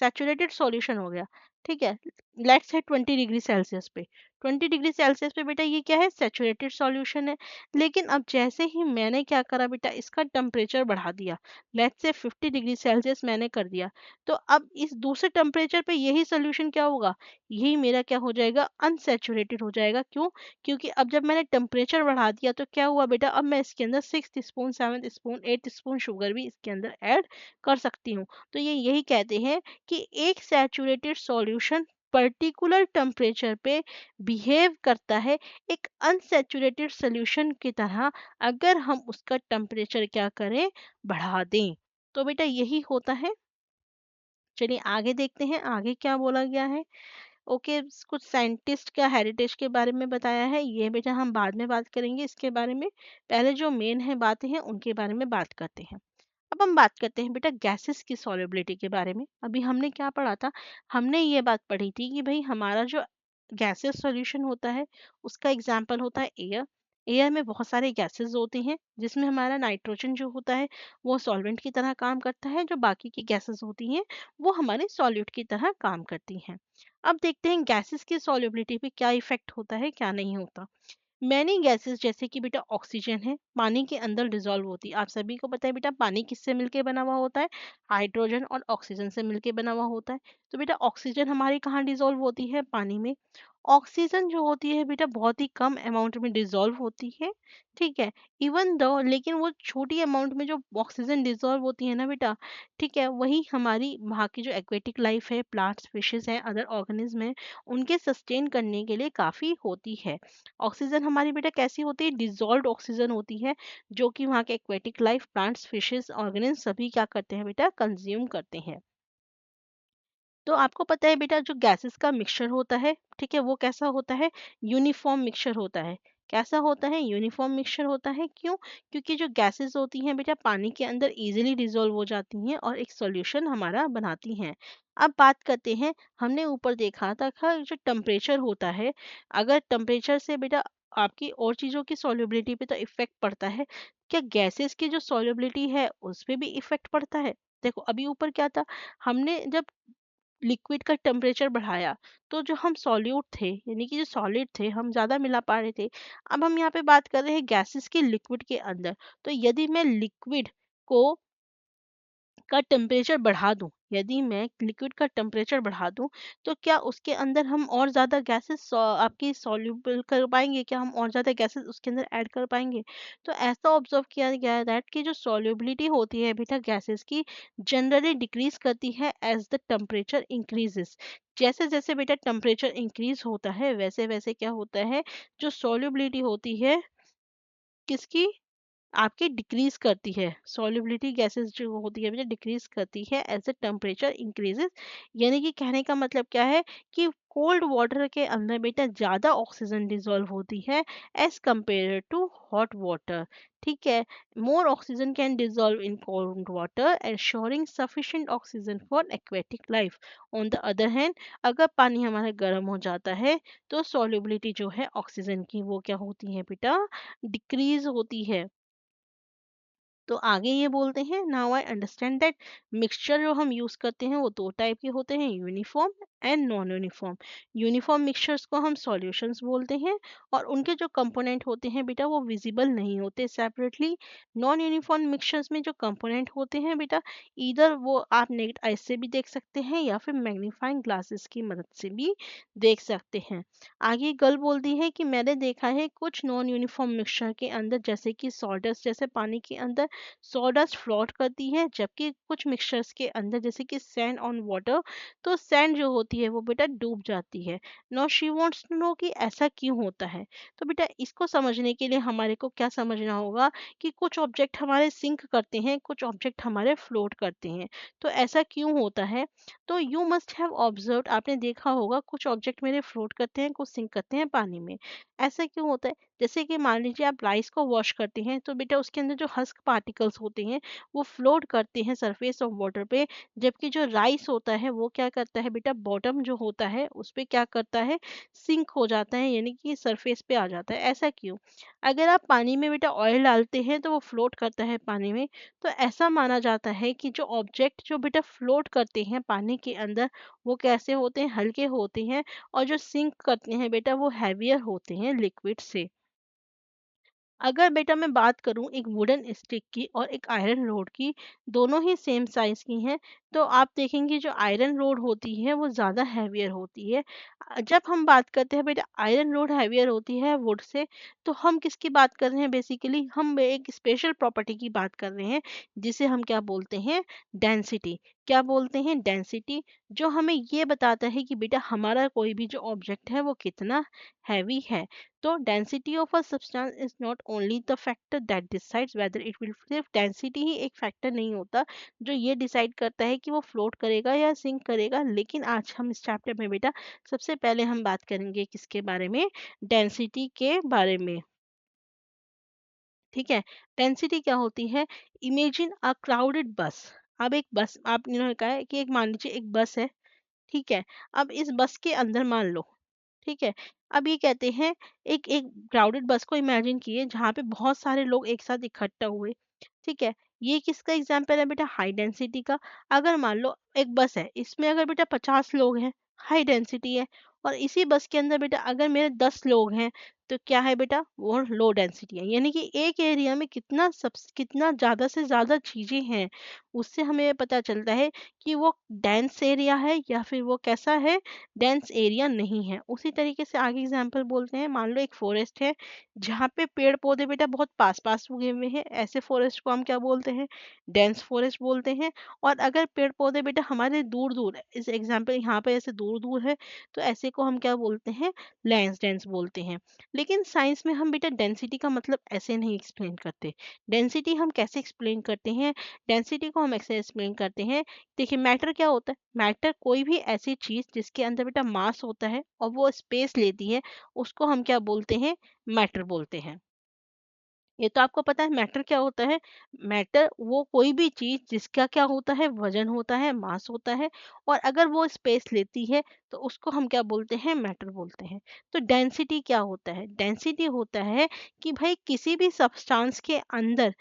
सैचुरेटेड सॉल्यूशन हो गया। ठीक है, लेट्स से 20 डिग्री सेल्सियस पे, 20 डिग्री सेल्सियस पे बेटा ये क्या है, सैचुरेटेड सॉल्यूशन है। लेकिन अब जैसे ही मैंने क्या करा बेटा, इसका टेम्परेचर बढ़ा दिया, लेट्स से 50 डिग्री सेल्सियस मैंने कर दिया, तो अब इस दूसरे टेम्परेचर पे यही सोल्यूशन क्या होगा, यही मेरा क्या हो जाएगा, अनसैचुरेटेड हो जाएगा। क्यों? क्योंकि अब जब मैंने टेम्परेचर बढ़ा दिया तो क्या हुआ बेटा, अब मैं इसके अंदर 6 स्पून, 7 स्पून, 8 स्पून शुगर भी इसके अंदर ऐड कर सकती हूँ। तो ये यही कहते हैं कि एक सैचुरेटेड सॉल्यूशन पर्टिकुलर टेम्परेचर पे बिहेव करता है एक अनसैचुरेटेड सॉल्यूशन की तरह अगर हम उसका टेम्परेचर क्या करें, बढ़ा दें। तो बेटा यही होता है। चलिए आगे देखते हैं आगे क्या बोला गया है। ओके, कुछ साइंटिस्ट का हेरिटेज के बारे में बताया है, ये बेटा हम बाद में बात करेंगे इसके बारे में। पहले जो मेन है बातें हैं उनके बारे में बात करते हैं। अब हम बात करते हैं बेटा गैसेस की सॉल्युबिलिटी के बारे में। अभी हमने क्या पढ़ा था, हमने ये बात पढ़ी थी कि भाई हमारा जो गैसेस सॉल्यूशन होता है उसका एग्जाम्पल होता है एयर। एयर में बहुत सारे गैसेस होते हैं जिसमें हमारा नाइट्रोजन जो होता है वो सॉल्वेंट की तरह काम करता है, जो बाकी की गैसेस होती हैं वो हमारे सॉल्यूट की तरह काम करती हैं। अब देखते हैं गैसेस की सॉल्युबिलिटी पे क्या इफेक्ट होता है क्या नहीं होता। मैनी गैसेस जैसे कि बेटा ऑक्सीजन है पानी के अंदर डिजोल्व होती है। आप सभी को पता है बेटा पानी किससे मिलके बना हुआ होता है, हाइड्रोजन और ऑक्सीजन से मिलके बना हुआ होता है। तो बेटा ऑक्सीजन हमारी कहाँ डिजोल्व होती है, पानी में। ऑक्सीजन जो होती है बेटा बहुत ही कम अमाउंट में डिसॉल्व होती है, ठीक है। इवन दो लेकिन वो छोटी अमाउंट में जो ऑक्सीजन डिसॉल्व होती है ना बेटा, ठीक है, वही हमारी वहाँ की जो एक्वेटिक लाइफ है, प्लांट्स, फिशेस हैं, अदर ऑर्गेनिज्म हैं, उनके सस्टेन करने के लिए काफ़ी होती है। ऑक्सीजन हमारी बेटा कैसी होती है? डिसॉल्व्ड ऑक्सीजन होती है, जो कि वहाँ के aquatic life, plants, fishes, organism सभी क्या करते हैं बेटा? कंज्यूम करते हैं। तो आपको पता है बेटा जो गैसेस का मिक्सचर होता है, ठीक है, वो कैसा होता है? यूनिफॉर्म मिक्सचर होता है। कैसा होता है? यूनिफॉर्म मिक्सचर होता है। क्यों? क्योंकि जो गैसेस होती हैं बेटा पानी के अंदर इजीली डिसॉल्व हो जाती हैं और एक सॉल्यूशन हमारा बनाती हैं। अब बात करते हैं, हमने ऊपर देखा था जो टेम्परेचर होता है, अगर टेम्परेचर से बेटा आपकी और चीज़ों की सॉल्युबिलिटी पे तो इफेक्ट पड़ता है, क्या गैसेस की जो सॉल्युबिलिटी है उस पे भी इफेक्ट पड़ता है? देखो अभी ऊपर क्या था, हमने जब लिक्विड का टेम्परेचर बढ़ाया तो जो हम सॉल्यूट थे यानी कि जो सॉलिड थे हम ज्यादा मिला पा रहे थे। अब हम यहाँ पे बात कर रहे हैं गैसेस के लिक्विड के अंदर। तो यदि मैं लिक्विड को का टेम्परेचर बढ़ा दूं, यदि मैं लिक्विड का टेम्परेचर बढ़ा दूं, तो क्या उसके अंदर हम और ज्यादा गैसेस आपकी सॉल्यूबल कर पाएंगे? क्या हम और ज्यादा गैसेस उसके अंदर ऐड कर पाएंगे? तो ऐसा ऑब्जर्व किया गया है दैट कि जो सॉल्युबिलिटी होती है बेटा गैसेस की, जनरली डिक्रीज करती है एज द टेम्परेचर इंक्रीजेस। जैसे जैसे बेटा टेम्परेचर इंक्रीज होता है वैसे वैसे क्या होता है, जो सॉल्युबिलिटी होती है किसकी, आपकी डिक्रीज करती है। सॉल्युबिलिटी गैसेस जो होती है बेटा डिक्रीज करती है एज द टेम्परेचर इंक्रीजेस। यानी कि कहने का मतलब क्या है कि कोल्ड वाटर के अंदर बेटा ज्यादा ऑक्सीजन डिजोल्व होती है as compare to hot water, ठीक है। More oxygen can dissolve in cold water ensuring sufficient oxygen for aquatic life. On the other hand, अगर पानी हमारा गर्म हो जाता है तो सॉल्युबिलिटी जो है ऑक्सीजन की वो क्या होती है बेटा, डिक्रीज होती है। तो आगे ये बोलते हैं, now I understand that mixture जो हम यूज करते हैं वो दो टाइप के होते हैं, uniform and non uniform. Uniform mixtures को हम सॉल्यूशंस बोलते हैं और उनके जो कंपोनेंट होते हैं बेटा वो विजिबल नहीं होते सेपरेटली। नॉन यूनिफॉर्म मिक्सचर्स में जो कंपोनेंट होते हैं बेटा, इधर वो आप नेक्ड आइज से भी देख सकते हैं या फिर मैग्नीफाइंग ग्लासेस की मदद से भी देख सकते हैं। आगे गर्ल बोलती है कि मैंने देखा है कुछ नॉन यूनिफॉर्म मिक्सचर के अंदर जैसे कि सॉडस्ट जैसे पानी के अंदर सॉडस्ट फ्लोट करती है, जबकि कुछ मिक्सचर्स के अंदर जैसे कि सैंड ऑन वाटर, तो सैंड जो होती है वो बेटा डूब जाती है। No she wants to know कि ऐसा क्यों होता है। तो बेटा इसको समझने के लिए हमारे को क्या समझना होगा कि कुछ ऑब्जेक्ट हमारे सिंक करते हैं, कुछ ऑब्जेक्ट हमारे फ्लोट करते हैं। तो ऐसा क्यों होता है? तो यू मस्ट हैव ऑब्जर्व, आपने देखा होगा कुछ ऑब्जेक्ट मेरे फ्लोट करते हैं, कुछ सिंक करते हैं पानी में। ऐसा क्यों होता है? जैसे कि मान लीजिए आप राइस को वॉश करते हैं तो बेटा उसके अंदर जो हस्क पार्टिकल्स होते हैं वो फ्लोट करते हैं सरफेस ऑफ वाटर पे, जबकि जो राइस होता है वो क्या करता है बेटा, बॉटम जो होता है उस पे क्या करता है, सिंक हो जाता है, यानी कि सरफेस पे आ जाता है। ऐसा क्यों? अगर आप पानी में बेटा ऑयल डालते हैं तो वो फ्लोट करता है पानी में। तो ऐसा माना जाता है कि जो ऑब्जेक्ट जो बेटा फ्लोट करते हैं पानी के अंदर वो कैसे होते हैं, हल्के होते हैं, और जो सिंक करते हैं बेटा वो हैवियर होते हैं लिक्विड से। अगर बेटा मैं बात करूं एक वुडन स्टिक की और एक आयरन रोड की, दोनों ही सेम साइज की हैं, तो आप देखेंगे जो आयरन रोड होती है वो ज़्यादा हैवियर होती है। जब हम बात करते हैं बेटा आयरन रोड हैवियर होती है वुड से, तो हम किसकी बात कर रहे हैं? बेसिकली हम एक स्पेशल प्रॉपर्टी की बात कर रहे हैं जिसे हम क्या बोलते हैं, डेंसिटी। क्या बोलते हैं? डेंसिटी, जो हमें ये बताता है कि बेटा हमारा कोई भी जो ऑब्जेक्ट है वो कितना हैवी है। तो density of a substance is not only the factor that decides whether it will, सिर्फ डेंसिटी ही एक फैक्टर नहीं होता जो ये डिसाइड करता है कि वो फ्लोट करेगा या सिंक करेगा। लेकिन आज हम इस चैप्टर में बेटा सबसे पहले हम बात करेंगे किसके बारे में, डेंसिटी के बारे में, ठीक है। डेंसिटी क्या होती है? इमेजिन अ क्राउडेड बस। अब एक बस आपने कहा है कि एक मान लीजिए एक बस है, ठीक है। अब इस बस के अंदर मान लो, ठीक है, अब ये कहते हैं एक एक क्राउडेड बस को इमेजिन किए जहाँ पे बहुत सारे लोग एक साथ इकट्ठा हुए, ठीक है। ये किसका एग्जाम्पल है बेटा? हाई डेंसिटी का। अगर मान लो एक बस है, इसमें अगर बेटा 50 लोग हैं, हाई डेंसिटी है। और इसी बस के अंदर बेटा अगर मेरे 10 लोग हैं तो क्या है बेटा, वो लो डेंसिटी है। यानी कि एक एरिया में कितना ज़्यादा से ज़्यादा चीज़ें हैं, उससे हमें ये पता चलता है कि वो डेंस एरिया है या फिर वो कैसा है, डेंस एरिया नहीं है। उसी तरीके से आगे एग्जांपल बोलते हैं, मान लो एक फॉरेस्ट है जहाँ पे पेड़ पौधे बेटा बहुत पास पास उगे हुए हैं, ऐसे फॉरेस्ट को हम क्या बोलते हैं, डेंस फॉरेस्ट बोलते हैं। और अगर पेड़ पौधे बेटा हमारे दूर दूर है, इस एग्जाम्पल यहाँ पे ऐसे दूर दूर है, तो ऐसे को हम क्या बोलते हैं, लेंस डेंस बोलते हैं। लेकिन साइंस में हम बेटा डेंसिटी का मतलब ऐसे नहीं एक्सप्लेन करते। डेंसिटी हम कैसे एक्सप्लेन करते हैं, डेंसिटी को हम ऐसे एक्सप्लेन करते हैं, देखिए मैटर क्या होता है, मैटर कोई भी ऐसी चीज जिसके अंदर बेटा मास होता है और वो स्पेस लेती है, उसको हम क्या बोलते हैं, मैटर बोलते हैं। ये तो आपको पता है मैटर क्या होता है। मैटर वो कोई भी चीज जिसका क्या होता है, वजन होता है, मास होता है, और अगर वो स्पेस लेती है तो उसको हम क्या बोलते हैं, मैटर बोलते हैं। तो डेंसिटी क्या होता है, डेंसिटी होता है कि भाई किसी भी सब्सटेंस के अंदर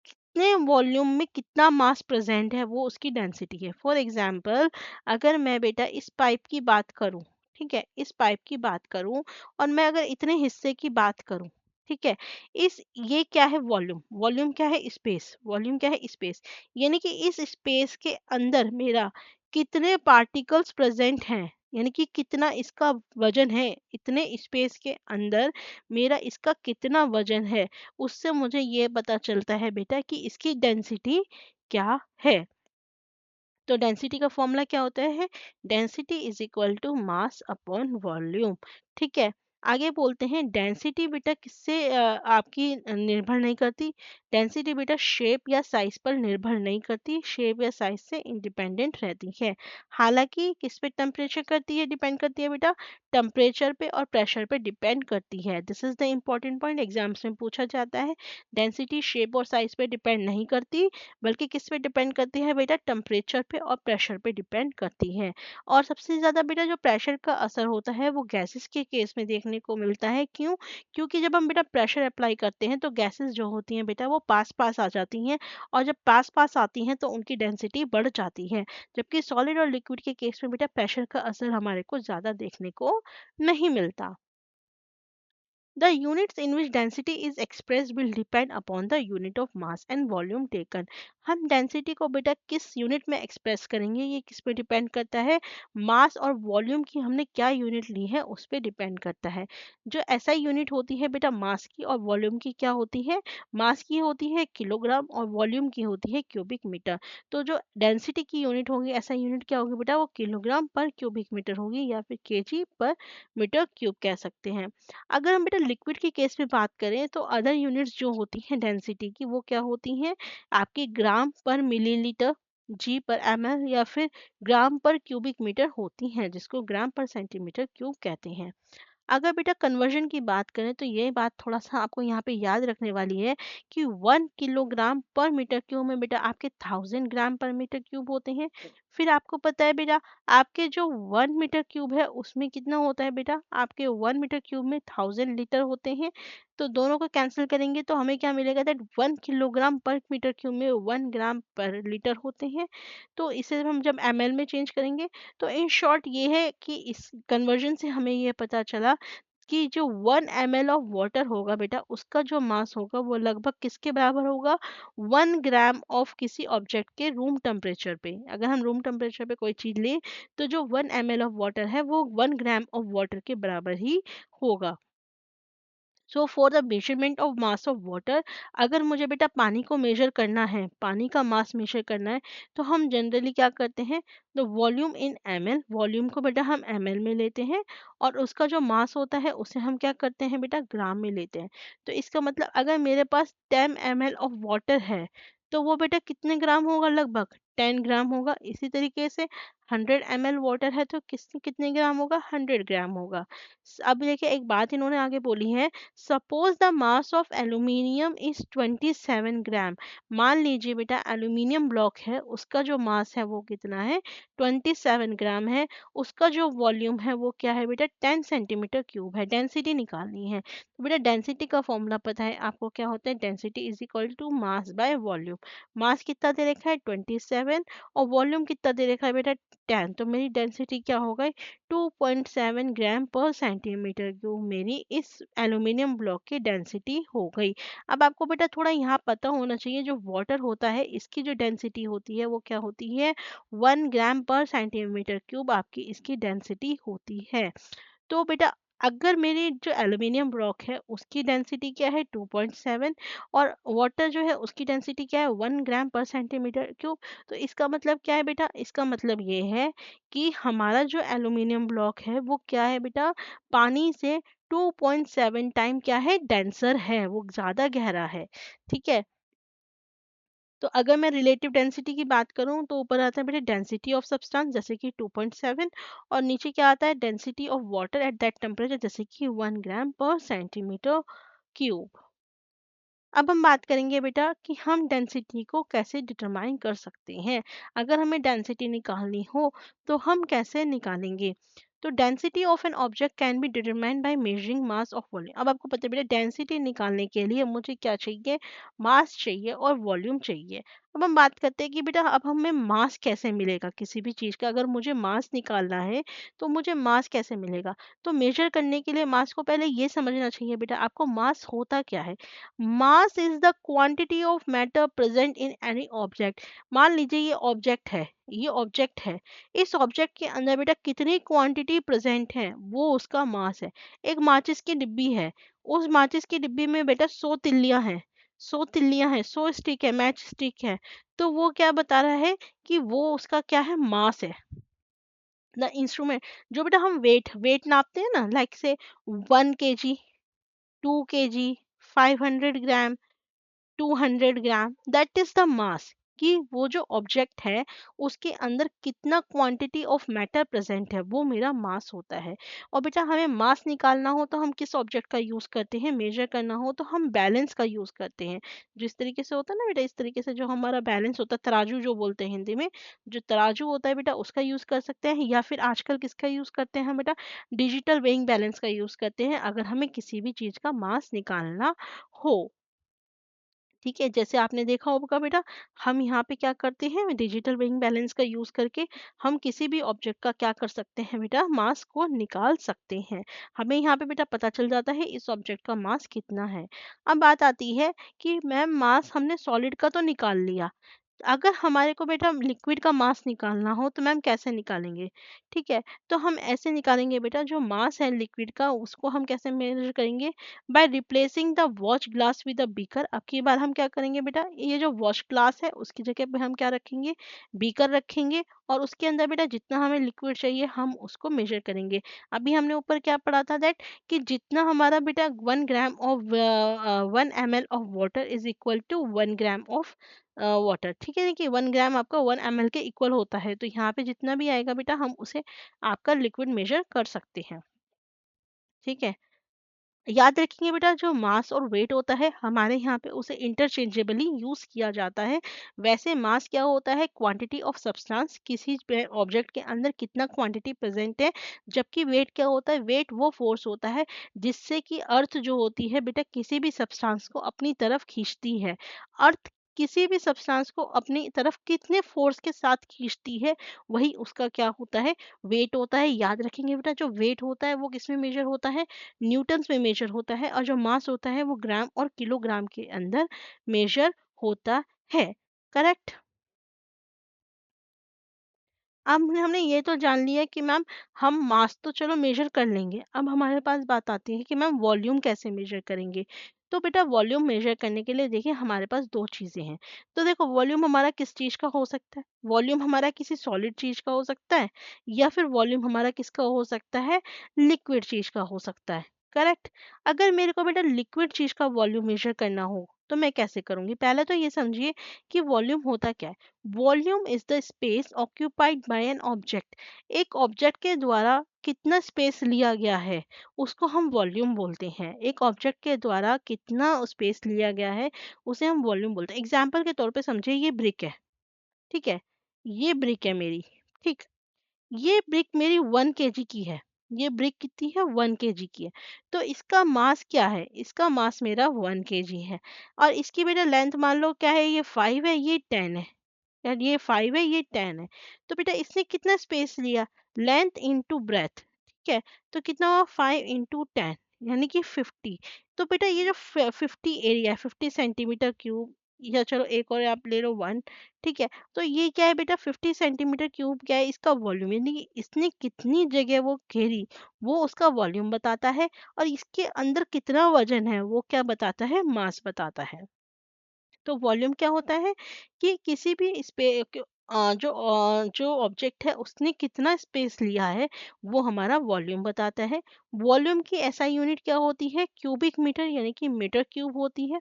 कितने वॉल्यूम में कितना मास प्रेजेंट है, वो उसकी डेंसिटी है। फॉर एग्जाम्पल, अगर मैं बेटा इस पाइप की बात करूं, ठीक है, इस पाइप की बात करूं, और मैं अगर इतने हिस्से की बात करूं, ठीक है, इस ये क्या है, वॉल्यूम, वॉल्यूम क्या है, स्पेस, वॉल्यूम क्या है, स्पेस। यानी कि इस स्पेस के अंदर मेरा कितने पार्टिकल्स प्रेजेंट हैं, यानी कि कितना इसका वजन है, इतने स्पेस के अंदर मेरा इसका कितना वजन है, उससे मुझे ये पता चलता है बेटा कि इसकी डेंसिटी क्या है। तो डेंसिटी का फॉर्मूला क्या होता है, density is equal to mass upon volume. ठीक है, आगे बोलते हैं डेंसिटी बेटा किससे आपकी निर्भर नहीं करती, डेंसिटी बेटा शेप या साइज पर निर्भर नहीं करती, शेप या साइज से इंडिपेंडेंट रहती है। हालांकि किस पे टेम्परेचर करती है, डिपेंड करती है बेटा, टेम्परेचर पे और प्रेशर पे डिपेंड करती है। This is the important point, exams में पूछा जाता है। डेंसिटी शेप और साइज पे डिपेंड नहीं करती, बल्कि किस पे डिपेंड करती है बेटा, टेम्परेचर पे और प्रेशर पे डिपेंड करती है। और सबसे ज़्यादा बेटा जो प्रेशर का असर होता है वो गैसेस के केस में देखने को मिलता है। क्यों? क्योंकि जब हम बेटा प्रेशर अप्लाई करते हैं तो गैसेस जो होती हैं बेटा वो पास पास आ जाती हैं, और जब पास पास आती हैं तो उनकी डेंसिटी बढ़ जाती है। जबकि सॉलिड और लिक्विड के केस में बेटा प्रेशर का असर हमारे को ज़्यादा देखने को नहीं मिलता। The units in which density is expressed will depend upon the unit of mass and volume taken. हम डेंसिटी को बेटा किस यूनिट में एक्सप्रेस करेंगे, ये किस पे डिपेंड करता है, मास और वॉल्यूम की हमने क्या यूनिट ली है उस पे डिपेंड करता है। जो ऐसा यूनिट होती है बेटा मास की, और वॉल्यूम की क्या होती है, मास की होती है किलोग्राम और वॉल्यूम की होती है क्यूबिक मीटर। तो जो डेंसिटी की यूनिट होगी, ऐसा यूनिट क्या होगी बेटा, वो किलोग्राम पर क्यूबिक मीटर होगी, या फिर केजी पर मीटर क्यूब कह सकते हैं। अगर हम बेटा लिक्विड के केस में बात करें तो अदर यूनिट्स जो होती हैं डेंसिटी की, वो क्या होती हैं, आपकी ग्राम पर मिलीलीटर, जी पर एमएल, या फिर ग्राम पर क्यूबिक मीटर होती हैं, जिसको ग्राम पर सेंटीमीटर क्यूब कहते हैं। अगर बेटा कन्वर्जन की बात करें तो ये बात थोड़ा सा आपको यहाँ पे याद रखने वाली है कि 1 किलोग्राम पर मीटर क्यूब में बेटा आपके 1000 ग्राम पर मीटर क्यूब होते हैं। फिर आपको पता है बेटा, आपके जो 1 मीटर क्यूब है उसमें कितना होता है बेटा, आपके 1 मीटर क्यूब में 1000 लीटर होते हैं। तो दोनों को कैंसिल करेंगे तो हमें क्या मिलेगा, दैट 1 किलोग्राम पर मीटर क्यूब में 1 ग्राम पर लीटर होते हैं। तो इसे हम जब एमएल में चेंज करेंगे, तो इन शॉर्ट ये है कि इस कन्वर्जन से हमें ये पता चला कि जो 1 ml ऑफ वाटर होगा बेटा, उसका जो मास होगा वो लगभग किसके बराबर होगा, 1 ग्राम ऑफ किसी ऑब्जेक्ट के रूम टेम्परेचर पे। अगर हम रूम टेम्परेचर पे कोई चीज लें तो जो 1 ml ऑफ वाटर है वो 1 ग्राम ऑफ वाटर के बराबर ही होगा। So for the measurement of mass of water, अगर मुझे बेटा पानी को मेजर करना है, पानी का मास मेजर करना है, तो हम जनरली क्या करते हैं, the volume in ml, volume को बेटा हम ml में लेते हैं, और उसका जो मास होता है उसे हम क्या करते हैं बेटा, ग्राम में लेते हैं। तो इसका मतलब अगर मेरे पास 10 ml ऑफ वाटर है, तो वो बेटा कितने ग्राम होगा, लगभग 10 ग्राम होगा। इसी तरीके से 100 ml वाटर है तो कितने ग्राम होगा, 100 ग्राम होगा। अब देखिए एक बात इन्होंने आगे बोली है, suppose the mass of aluminium is 27 ग्राम। मान लीजिए बेटा एल्यूमिनियम ब्लॉक है, उसका जो मास है वो कितना है, 27 ग्राम है। उसका जो वॉल्यूम है वो क्या है बेटा, 10 सेंटीमीटर क्यूब है। डेंसिटी निकालनी है तो बेटा डेंसिटी का फॉर्मूला पता है आपको, क्या होता है, density is equal to mass by volume. Mass कितना दे रखा है, 27, और वॉल्यूम कितना दे रखा है बेटा, 10, तो मेरी डेंसिटी क्या हो गई 2.7 ग्राम पर सेंटीमीटर क्यूब मेरी इस एल्यूमिनियम ब्लॉक की डेंसिटी हो गई। अब आपको बेटा थोड़ा यहाँ पता होना चाहिए, जो वाटर होता है इसकी जो डेंसिटी होती है वो क्या होती है, 1 ग्राम पर सेंटीमीटर क्यूब आपकी इसकी डेंसिटी होती है। तो बेटा अगर मेरी जो एल्यूमिनियम ब्लॉक है उसकी डेंसिटी क्या है 2.7, और वाटर जो है उसकी डेंसिटी क्या है 1 ग्राम पर सेंटीमीटर क्यूब, तो इसका मतलब क्या है बेटा, इसका मतलब ये है कि हमारा जो एल्यूमिनियम ब्लॉक है वो क्या है बेटा, पानी से 2.7 टाइम क्या है, डेंसर है, वो ज्यादा गहरा है। ठीक है, तो अगर मैं रिलेटिव डेंसिटी की बात करूं तो ऊपर आता है बेटा डेंसिटी ऑफ सब्सटेंस जैसे कि 2.7, और नीचे क्या आता है, density of water at that temperature जैसे कि 1 ग्राम पर सेंटीमीटर क्यूब। अब हम बात करेंगे बेटा कि हम डेंसिटी को कैसे डिटरमाइन कर सकते हैं। अगर हमें डेंसिटी निकालनी हो तो हम कैसे निकालेंगे, तो density of an object can be determined by measuring mass of volume. अब आपको पता है बेटा डेंसिटी निकालने के लिए मुझे क्या चाहिए, मास चाहिए और वॉल्यूम चाहिए। अब हम बात करते हैं कि बेटा अब हमें मास कैसे मिलेगा किसी भी चीज का, अगर मुझे मास निकालना है तो मुझे मास कैसे मिलेगा। तो मेजर करने के लिए मास को पहले ये समझना चाहिए बेटा आपको मास होता क्या है। Mass is the quantity of matter present in any object. मान लीजिए ये ऑब्जेक्ट है, ये ऑब्जेक्ट है, इस ऑब्जेक्ट के अंदर बेटा कितनी क्वांटिटी प्रेजेंट है वो उसका मास है। एक माचिस की डिब्बी है, उस माचिस की डिब्बी में बेटा 100 तिल्लियां हैं, 100 तिल्लियां हैं, 100 स्टिक है, मैच स्टिक है, तो वो क्या बता रहा है कि वो उसका क्या है, मास है। द इंस्ट्रूमेंट, जो बेटा हम वेट नापते हैं ना, लाइक से 1 kg, 2 kg, 500 gram, 200 gram, that is the mass, कि वो जो ऑब्जेक्ट है उसके अंदर कितना क्वांटिटी ऑफ मैटर प्रेजेंट है वो मेरा मास होता है। और बेटा हमें मास निकालना हो तो हम किस ऑब्जेक्ट का यूज करते हैं, मेजर करना हो तो हम बैलेंस का यूज करते हैं। जिस तरीके से होता है ना बेटा, इस तरीके से जो हमारा बैलेंस होता है, तराजू जो बोलते हैं हिंदी में, जो तराजू होता है बेटा उसका यूज कर सकते हैं, या फिर आजकल किसका यूज करते हैं बेटा, डिजिटल वेइंग बैलेंस का यूज करते हैं अगर हमें किसी भी चीज का मास निकालना हो। ठीक है, जैसे आपने देखा होगा बेटा, हम यहाँ पे क्या करते हैं, डिजिटल वेइंग बैलेंस का यूज करके हम किसी भी ऑब्जेक्ट का क्या कर सकते हैं बेटा, मास को निकाल सकते हैं। हमें यहाँ पे बेटा पता चल जाता है इस ऑब्जेक्ट का मास कितना है। अब बात आती है कि मैम मास हमने सॉलिड का तो निकाल लिया, अगर हमारे को बेटा लिक्विड का मास निकालना हो तो मैम कैसे निकालेंगे। ठीक है, तो हम ऐसे निकालेंगे बेटा, जो मास है लिक्विड का उसको हम कैसे मेजर करेंगे, by replacing the watch glass with a beaker. अब की बार हम क्या करेंगे बेटा, ये जो वॉच ग्लास है उसकी जगह पे हम क्या रखेंगे, बीकर रखेंगे, और उसके अंदर बेटा जितना हमें लिक्विड चाहिए हम उसको मेजर करेंगे। अभी हमने ऊपर क्या पढ़ा था, दैट कि जितना हमारा बेटा 1 gram of 1 ml of water is equal to 1 gram of water. ठीक है, देखिए 1 ग्राम आपका 1 ml के इक्वल होता है, तो यहाँ पे जितना भी आएगा बेटा हम उसे आपका लिक्विड मेजर कर सकते हैं। ठीक है, याद रखेंगे बेटा जो मास और वेट होता है हमारे यहाँ पे उसे इंटरचेंजेबली यूज किया जाता है। वैसे मास क्या होता है, क्वांटिटी ऑफ सब्सटेंस, किसी ऑब्जेक्ट के अंदर कितना क्वांटिटी प्रेजेंट है, जबकि वेट क्या होता है, वेट वो फोर्स होता है जिससे कि अर्थ जो होती है बेटा किसी भी सब्सटेंस को अपनी तरफ खींचती है। अर्थ किसी भी सब्सटेंस को अपनी तरफ कितने फोर्स के साथ खींचती है, वही उसका क्या होता है, वेट होता है। याद रखेंगे बेटा जो वेट होता है वो किसमें मेजर होता है, न्यूटन्स में मेजर होता है, और जो मास होता है वो ग्राम और किलोग्राम के अंदर मेजर होता है। करेक्ट। अब हमने ये तो जान लिया कि मैम हम मास तो चलो मेजर कर लेंगे, अब हमारे पास बात आती है कि मैम वॉल्यूम कैसे मेजर करेंगे। तो बेटा वॉल्यूम मेजर करने के लिए देखिए हमारे पास दो चीजें हैं। तो देखो वॉल्यूम हमारा किस चीज का हो सकता है, वॉल्यूम हमारा किसी सॉलिड चीज का हो सकता है, या फिर वॉल्यूम हमारा किसका हो सकता है, लिक्विड चीज का हो सकता है। करेक्ट। अगर मेरे को बेटा लिक्विड चीज का वॉल्यूम मेजर करना हो तो मैं कैसे करूंगी, पहले तो ये समझिए कि वॉल्यूम होता क्या है। Volume is the space occupied by an object. एक ऑब्जेक्ट के द्वारा कितना स्पेस लिया गया है उसको हम वॉल्यूम बोलते हैं। एक ऑब्जेक्ट के द्वारा कितना स्पेस लिया गया है उसे हम वॉल्यूम बोलते हैं। एग्जाम्पल के तौर पे समझिए ये ब्रिक है, ठीक है, ये ब्रिक है मेरी, ठीक, ये ब्रिक मेरी 1 kg की है, ये ब्रिक कितनी है 1 kg की है। तो इसका मास क्या है, इसका मास मेरा 1 kg है, और इसकी बेटा लेंथ मान लो क्या है, ये 5 है, ये 10 है। यार ये 5 है, ये 10 है। तो बेटा इसने कितना स्पेस लिया, लेंथ इंटू ब्रेथ, ठीक है। तो कितना हुआ 5 इंटू 10 यानी कि 50। तो बेटा ये जो 50 एरिया है, 50 सेंटीमीटर क्यूब, या चलो एक और आप ले लो 1, ठीक है। तो ये क्या है बेटा, 50 सेंटीमीटर क्यूब क्या है, इसका वॉल्यूम, यानी कि इसने कितनी जगह वो घेरी वो उसका वॉल्यूम बताता है। और इसके अंदर कितना वजन है वो क्या बताता है, मास बताता है। तो वॉल्यूम क्या होता है कि किसी भी जो ऑब्जेक्ट है उसने कितना स्पेस लिया है वो हमारा वॉल्यूम बताता है। वॉल्यूम की एसआई यूनिट क्या होती है, क्यूबिक मीटर यानी कि मीटर क्यूब होती है।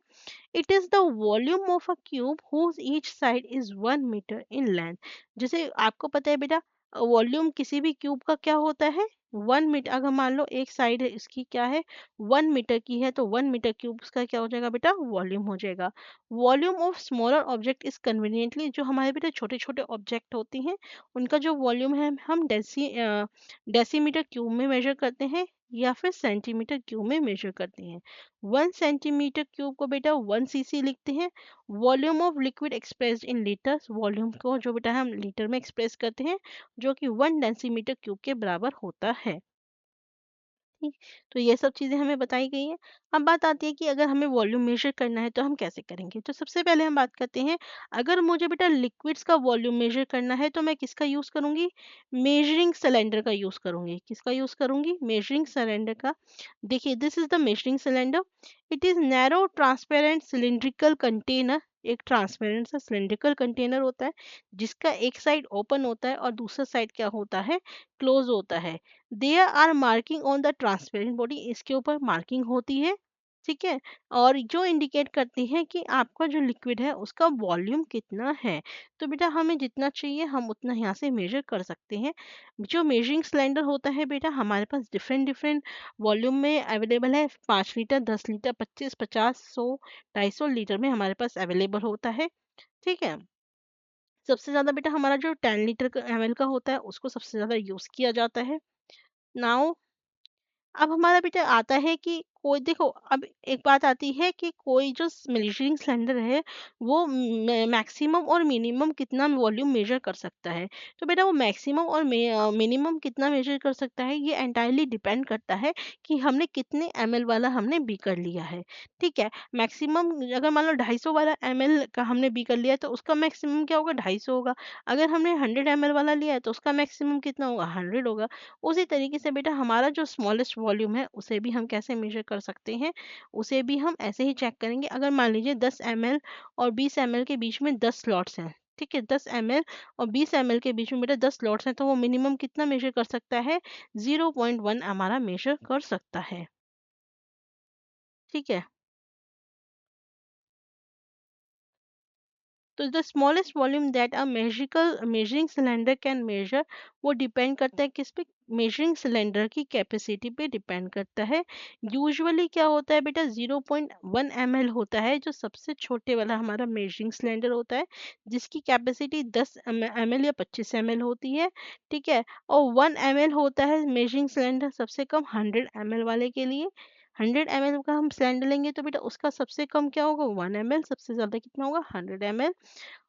It is the volume of a cube whose each side is 1 metre in length. जैसे आपको पता है बेटा, वॉल्यूम किसी भी क्यूब का क्या होता है, 1 मीटर। अगर मान लो एक साइड है इसकी क्या है, 1 मीटर की है, तो 1 मीटर क्यूब उसका क्या हो जाएगा बेटा, वॉल्यूम हो जाएगा। Volume of smaller object is conveniently, जो हमारे बेटा छोटे छोटे ऑब्जेक्ट होते हैं उनका जो वॉल्यूम है हम डेसीमीटर क्यूब में मेजर करते हैं या फिर सेंटीमीटर क्यूब में मेजर करते हैं। 1 सेंटीमीटर क्यूब को बेटा 1 cc लिखते हैं। Volume of liquid expressed in litres, volume को जो बेटा हम लीटर में एक्सप्रेस करते हैं, जो कि 1 डेसीमीटर क्यूब के बराबर होता है। ठीक, तो ये सब चीज़ें हमें बताई गई हैं। अब बात आती है कि अगर हमें वॉल्यूम मेजर करना है तो हम कैसे करेंगे। तो सबसे पहले हम बात करते हैं, अगर मुझे बेटा लिक्विड्स का वॉल्यूम मेजर करना है तो मैं किसका यूज़ करूँगी, मेजरिंग सिलेंडर का यूज़ करूँगी। किसका यूज़ करूँगी, मेजरिंग सिलेंडर का। देखिए this is the measuring cylinder. It is narrow transparent cylindrical container. एक ट्रांसपेरेंट सा सिलिंड्रिकल कंटेनर होता है जिसका एक साइड ओपन होता है और दूसरा साइड क्या होता है, क्लोज होता है। There are marking on the transparent body, इसके ऊपर मार्किंग होती है, ठीक है। और जो इंडिकेट करती है कि आपका जो लिक्विड है उसका वॉल्यूम कितना है। तो बेटा हमें जितना चाहिए हम उतना यहाँ से मेजर कर सकते हैं। जो मेजरिंग सिलेंडर होता है बेटा हमारे पास डिफरेंट डिफरेंट वॉल्यूम में अवेलेबल है। 5 लीटर, 10 लीटर, 25, 50, 100, 250 लीटर में हमारे पास अवेलेबल होता है, ठीक है। सबसे ज्यादा बेटा हमारा जो 10 लीटर ml का होता है उसको सबसे ज्यादा यूज किया जाता है। नाउ अब हमारा बेटा आता है कि कोई देखो, अब एक बात आती है कि कोई जो मेजरिंग सिलेंडर है वो मैक्सिमम और मिनिमम कितना वॉल्यूम मेजर कर सकता है। तो बेटा वो मैक्सिमम और मिनिमम कितना मेजर कर सकता है ये एंटायरली डिपेंड करता है कि हमने कितने ml वाला हमने बीकर लिया है, ठीक है। मैक्सिमम अगर मान लो 250 वाला ml का हमने बीकर लिया है तो उसका मैक्सिमम क्या होगा, 250 होगा। अगर हमने 100 ml वाला लिया है तो उसका मैक्सिमम कितना होगा, 100 होगा। उसी तरीके से बेटा हमारा जो स्मॉलेस्ट वॉल्यूम है उसे भी हम कैसे मेजर कर सकते हैं, उसे भी हम ऐसे ही चेक करेंगे। अगर मान लीजिए 10 ml और 20 ml के बीच में 10 स्लॉट्स हैं, ठीक है, 10 ml और 20 ml के बीच में बेटा 10 स्लॉट्स हैं, तो वो मिनिमम कितना मेजर कर सकता है, 0.1 हमारा मेजर कर सकता है, ठीक है। तो the smallest volume that a magical measuring cylinder can measure, वो डिपेंड करता है किस पे, मेजरिंग सिलेंडर की कैपेसिटी पे डिपेंड करता है। यूजुअली क्या होता है बेटा 0.1 ml होता है जो सबसे छोटे वाला हमारा मेजरिंग सिलेंडर होता है, जिसकी कैपेसिटी 10 ml या 25 ml होती है, ठीक है। और 1 ml होता है मेजरिंग सिलेंडर सबसे कम 100 ml वाले के लिए। 100 ml का हम सिलेंडर लेंगे तो बेटा उसका सबसे कम क्या होगा, 1 ml, सबसे ज्यादा कितना होगा, 100 ml।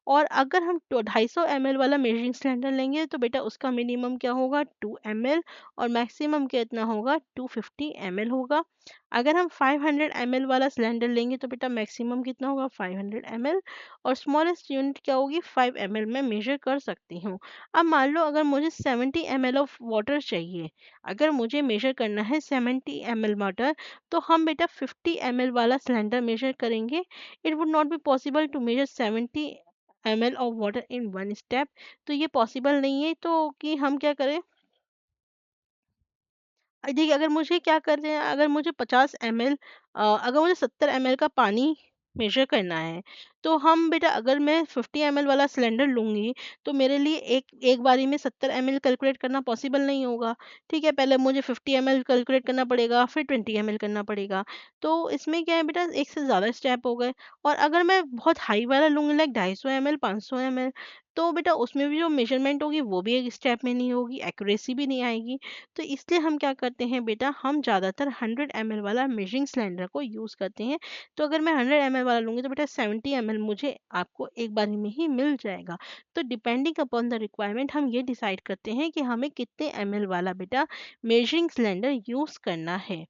और अगर हम 250 ml वाला मेजरिंग सिलेंडर लेंगे तो बेटा उसका मिनिमम क्या होगा, 2 ml, और मैक्सिमम कितना होगा, 250 ml होगा। अगर हम 500 ml वाला सिलेंडर लेंगे तो बेटा मैक्सिमम कितना होगा, 500 ml, और स्मॉलेस्ट यूनिट क्या होगी, 5 ml में मेजर कर सकती हूँ। अब मान लो अगर मुझे 70 ml ऑफ वाटर चाहिए, अगर मुझे मेजर करना है 70 ml वाटर, तो हम बेटा 50 ml वाला सिलेंडर मेजर करेंगे। It would not be possible to measure 70 ml of water in one step. तो ये पॉसिबल नहीं है, तो कि हम क्या करें, देखिए अगर मुझे क्या करना है, अगर मुझे 50 ml, अगर मुझे 70 ml का पानी मेजर करना है, तो हम बेटा अगर मैं 50 ml वाला सिलेंडर लूंगी तो मेरे लिए एक एक बारी में 70 ml कैलकुलेट करना पॉसिबल नहीं होगा, ठीक है। पहले मुझे 50 ml कैलकुलेट करना पड़ेगा, फिर 20 ml करना पड़ेगा। तो इसमें क्या है बेटा, एक से ज़्यादा स्टेप हो गए। और अगर मैं बहुत हाई वाला लूंगी लाइक 250 ml, 500 ml, तो बेटा उसमें भी जो मेजरमेंट होगी वो भी एक स्टेप में नहीं होगी, एक्यूरेसी भी नहीं आएगी। तो इसलिए हम क्या करते हैं बेटा, हम ज़्यादातर 100 ml वाला मेजरिंग सिलेंडर को यूज़ करते हैं। तो अगर मैं 100 ml वाला लूँगी तो बेटा 70 ml मुझे आपको एक बारी में ही मिल जाएगा। तो डिपेंडिंग अपॉन द रिक्वायरमेंट हम ये डिसाइड करते हैं कि हमें कितने ml वाला बेटा मेजरिंग सिलेंडर यूज करना है।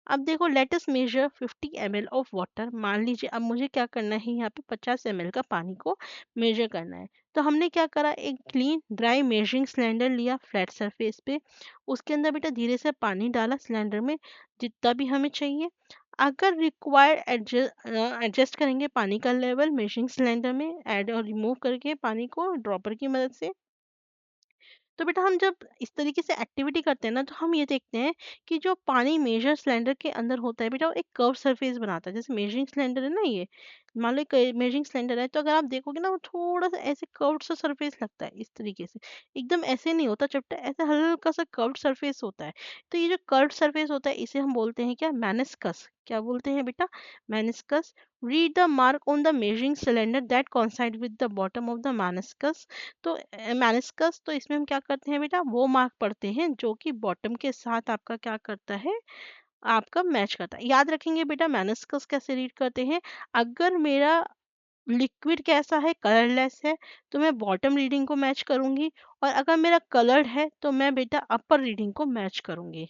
अब देखो let us measure 50 ml of water. मान लीजिए अब मुझे क्या करना है, यहाँ पे 50 ml का पानी को मेजर करना है। तो हमने क्या करा, एक क्लीन ड्राई मेजरिंग सिलेंडर लिया फ्लैट सरफेस पे, उसके अंदर बेटा धीरे से पानी डाला सिलेंडर में जितना भी हमें चाहिए। अगर रिक्वायर्ड एडजस्ट करेंगे पानी का लेवल मेजरिंग सिलेंडर में ऐड और रिमूव करके पानी को ड्रॉपर की मदद से। तो बेटा हम जब इस तरीके से एक्टिविटी करते हैं ना, तो हम ये देखते हैं कि जो पानी मेजर सिलेंडर के अंदर होता है बेटा, वो एक कर्व सरफेस बनाता है। जैसे मेजरिंग सिलेंडर है ना, ये मान लो मेजरिंग सिलेंडर है, तो अगर आप देखोगे ना वो थोड़ा सा ऐसे कर्व्ड सा सरफेस लगता है इस तरीके से। एकदम ऐसे नहीं होता चपटा, ऐसे हल्का सा कर्व्ड सरफेस होता है। तो ये जो कर्व्ड सरफेस होता है इसे हम बोलते हैं क्या, मेनिस्कस। क्या बोलते हैं बेटा, meniscus. Read the mark on the measuring cylinder that coincide with the bottom of the meniscus। तो मेनिस्कस, तो इसमें हम क्या करते हैं बेटा, वो मार्क पढ़ते हैं जो कि बॉटम के साथ आपका क्या करता है, आपका मैच करता है। याद रखेंगे बेटा मेनिस्कस कैसे रीड करते हैं। अगर मेरा लिक्विड कैसा है, कलरलेस है, तो मैं बॉटम रीडिंग को मैच करूंगी, और अगर मेरा कलर्ड है तो मैं बेटा अपर रीडिंग को मैच करूंगी।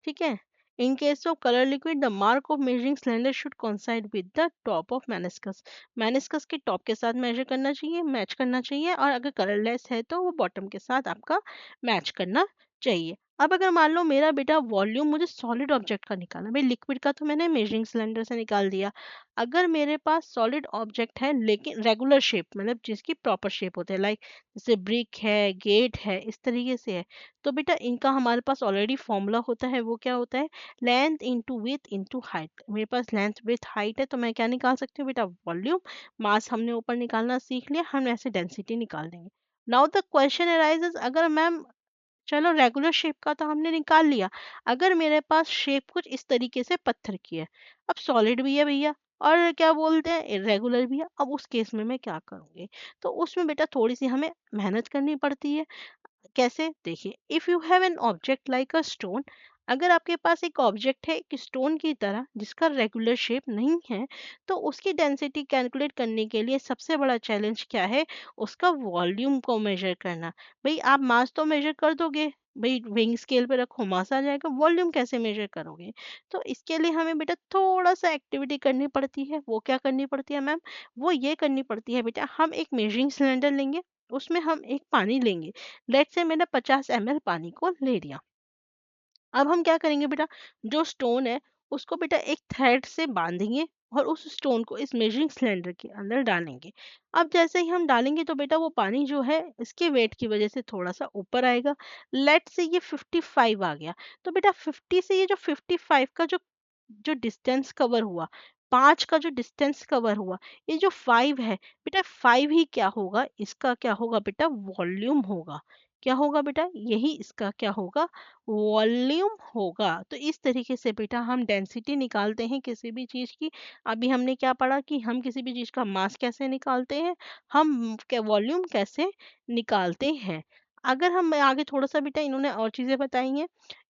ठीक है। In case of colour liquid the mark of measuring cylinder should coincide with the top of meniscus. Meniscus के टॉप के साथ मेजर करना चाहिए, मैच करना चाहिए, और अगर कलरलेस है तो वो बॉटम के साथ आपका मैच करना चाहिए। अब अगर मान लो मेरा बेटा वॉल्यूम मुझे सॉलिड ऑब्जेक्ट का निकालना, भाई लिक्विड का तो मैंने मेजरिंग सिलेंडर से निकाल दिया। अगर मेरे पास सॉलिड ऑब्जेक्ट है लेकिन रेगुलर शेप, मतलब जिसकी प्रॉपर शेप होते हैं, लाइक जैसे ब्रिक है, गेट है, इस तरीके से है, तो बेटा इनका हमारे पास ऑलरेडी फॉर्मूला होता है। वो क्या होता है, length into with into height. मेरे पास लेंथ विथ हाइट है, तो मैं क्या निकाल सकती हूँ बेटा, वॉल्यूम। मास हमने ऊपर निकालना सीख लिया, हम ऐसे डेंसिटी निकाल देंगे। नाउ द क्वेश्चन अराइजेस, अगर मैम चलो रेगुलर शेप का तो हमने निकाल लिया, अगर मेरे पास शेप कुछ इस तरीके से पत्थर की है, अब सॉलिड भी है भैया और क्या बोलते हैं इरेगुलर भी है, अब उस केस में मैं क्या करूंगी, तो उसमें बेटा थोड़ी सी हमें मेहनत करनी पड़ती है। कैसे, देखिए, if you have an object like a stone, अगर आपके पास एक ऑब्जेक्ट है एक स्टोन की तरह जिसका रेगुलर शेप नहीं है, तो उसकी डेंसिटी कैलकुलेट करने के लिए सबसे बड़ा चैलेंज क्या है, उसका वॉल्यूम को मेजर करना। भाई आप मास तो मेजर कर दोगे, भाई वेइंग स्केल पे रखो मास आ जाएगा, वॉल्यूम कैसे मेजर करोगे। तो इसके लिए हमें बेटा थोड़ा सा एक्टिविटी करनी पड़ती है। वो क्या करनी पड़ती है मैम, वो ये करनी पड़ती है बेटा, हम एक मेजरिंग सिलेंडर लेंगे, उसमें हम एक पानी लेंगे। लेट्स से मैंने 50 ml पानी को ले लिया। अब हम क्या करेंगे बेटा, जो स्टोन है उसको बेटा एक थ्रेड से बांधेंगे और उस स्टोन को इस मेजरिंग सिलेंडर के अंदर डालेंगे। अब जैसे ही हम डालेंगे तो बेटा वो पानी जो है इसके वेट की वजह से थोड़ा सा ऊपर आएगा। लेट से ये 55 आ गया, तो बेटा 50 से ये जो 55 का जो जो डिस्टेंस कवर हुआ, 5 का जो डिस्टेंस कवर हुआ, ये जो 5 है बेटा, 5 ही क्या होगा, इसका क्या होगा बेटा, वॉल्यूम होगा। क्या होगा बेटा, यही इसका क्या होगा, वॉल्यूम होगा। तो इस तरीके से बेटा हम डेंसिटी निकालते हैं किसी भी चीज की। अभी हमने क्या पढ़ा कि हम किसी भी चीज का मास कैसे निकालते हैं, हम वॉल्यूम कैसे निकालते हैं। अगर हम आगे थोड़ा सा बेटा, इन्होंने और चीजें बताई हैं।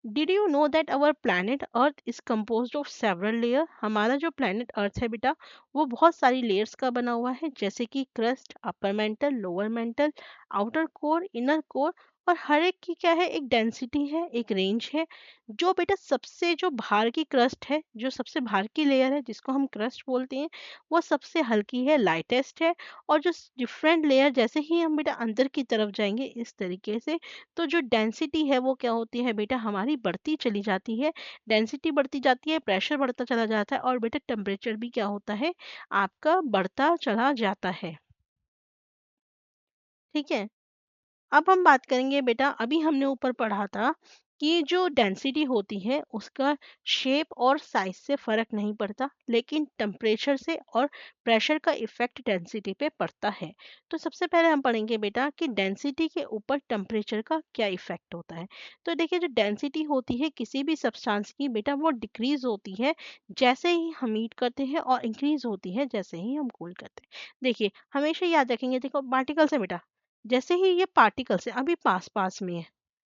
Did you know that our planet earth is composed of several layer. हमारा जो प्लैनेट अर्थ है बेटा, वो बहुत सारी लेयर्स का बना हुआ है, जैसे कि crust, upper mantle, lower mental, outer core, inner core. और हर एक की क्या है, एक डेंसिटी है, एक रेंज है। जो बेटा सबसे जो बाहर की क्रस्ट है, जो सबसे बाहर की लेयर है जिसको हम क्रस्ट बोलते हैं, वो सबसे हल्की है, लाइटेस्ट है। और जो डिफरेंट लेयर जैसे ही हम बेटा अंदर की तरफ जाएंगे इस तरीके से, तो जो डेंसिटी है वो क्या होती है बेटा, हमारी बढ़ती चली जाती है। डेंसिटी बढ़ती जाती है, प्रेशर बढ़ता चला जाता है, और बेटा टेम्परेचर भी क्या होता है, आपका बढ़ता चला जाता है। ठीक है। अब हम बात करेंगे बेटा, अभी हमने ऊपर पढ़ा था कि जो डेंसिटी होती है उसका शेप और साइज से फर्क नहीं पड़ता, लेकिन टेम्परेचर से और प्रेशर का इफेक्ट डेंसिटी पे पड़ता है। तो सबसे पहले हम पढ़ेंगे बेटा कि डेंसिटी के ऊपर टेम्परेचर का क्या इफेक्ट होता है। तो देखिए, जो डेंसिटी होती है किसी भी सब्सटेंस की बेटा, वो डिक्रीज होती है जैसे ही हम हीट करते हैं, और इंक्रीज होती है जैसे ही हम कूल करते हैं। देखिए, हमेशा याद रखेंगे, देखो पार्टिकल्स है बेटा, जैसे ही ये पार्टिकल्स है अभी पास पास में है,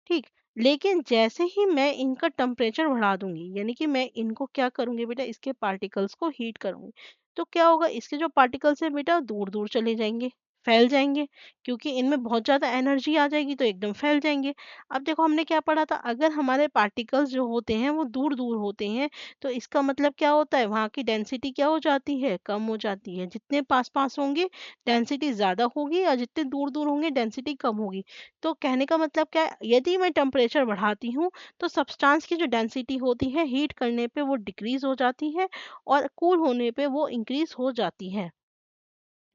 ठीक, लेकिन जैसे ही मैं इनका टेम्परेचर बढ़ा दूंगी, यानी कि मैं इनको क्या करूंगी बेटा, इसके पार्टिकल्स को हीट करूंगी, तो क्या होगा, इसके जो पार्टिकल्स है बेटा दूर दूर चले जाएंगे, फैल जाएंगे, क्योंकि इनमें बहुत ज्यादा एनर्जी आ जाएगी तो एकदम फैल जाएंगे। अब देखो हमने क्या पढ़ा था, अगर हमारे पार्टिकल्स जो होते हैं वो दूर दूर होते हैं, तो इसका मतलब क्या होता है, वहां की डेंसिटी क्या हो जाती है, कम हो जाती है। जितने पास पास होंगे डेंसिटी ज्यादा होगी, और जितने दूर दूर होंगे डेंसिटी कम होगी। तो कहने का मतलब क्या है, यदि मैं टेम्परेचर बढ़ाती हूँ तो सब्सटेंस की जो डेंसिटी होती है हीट करने पे वो डिक्रीज हो जाती है, और कूल होने पे वो इंक्रीज हो जाती है।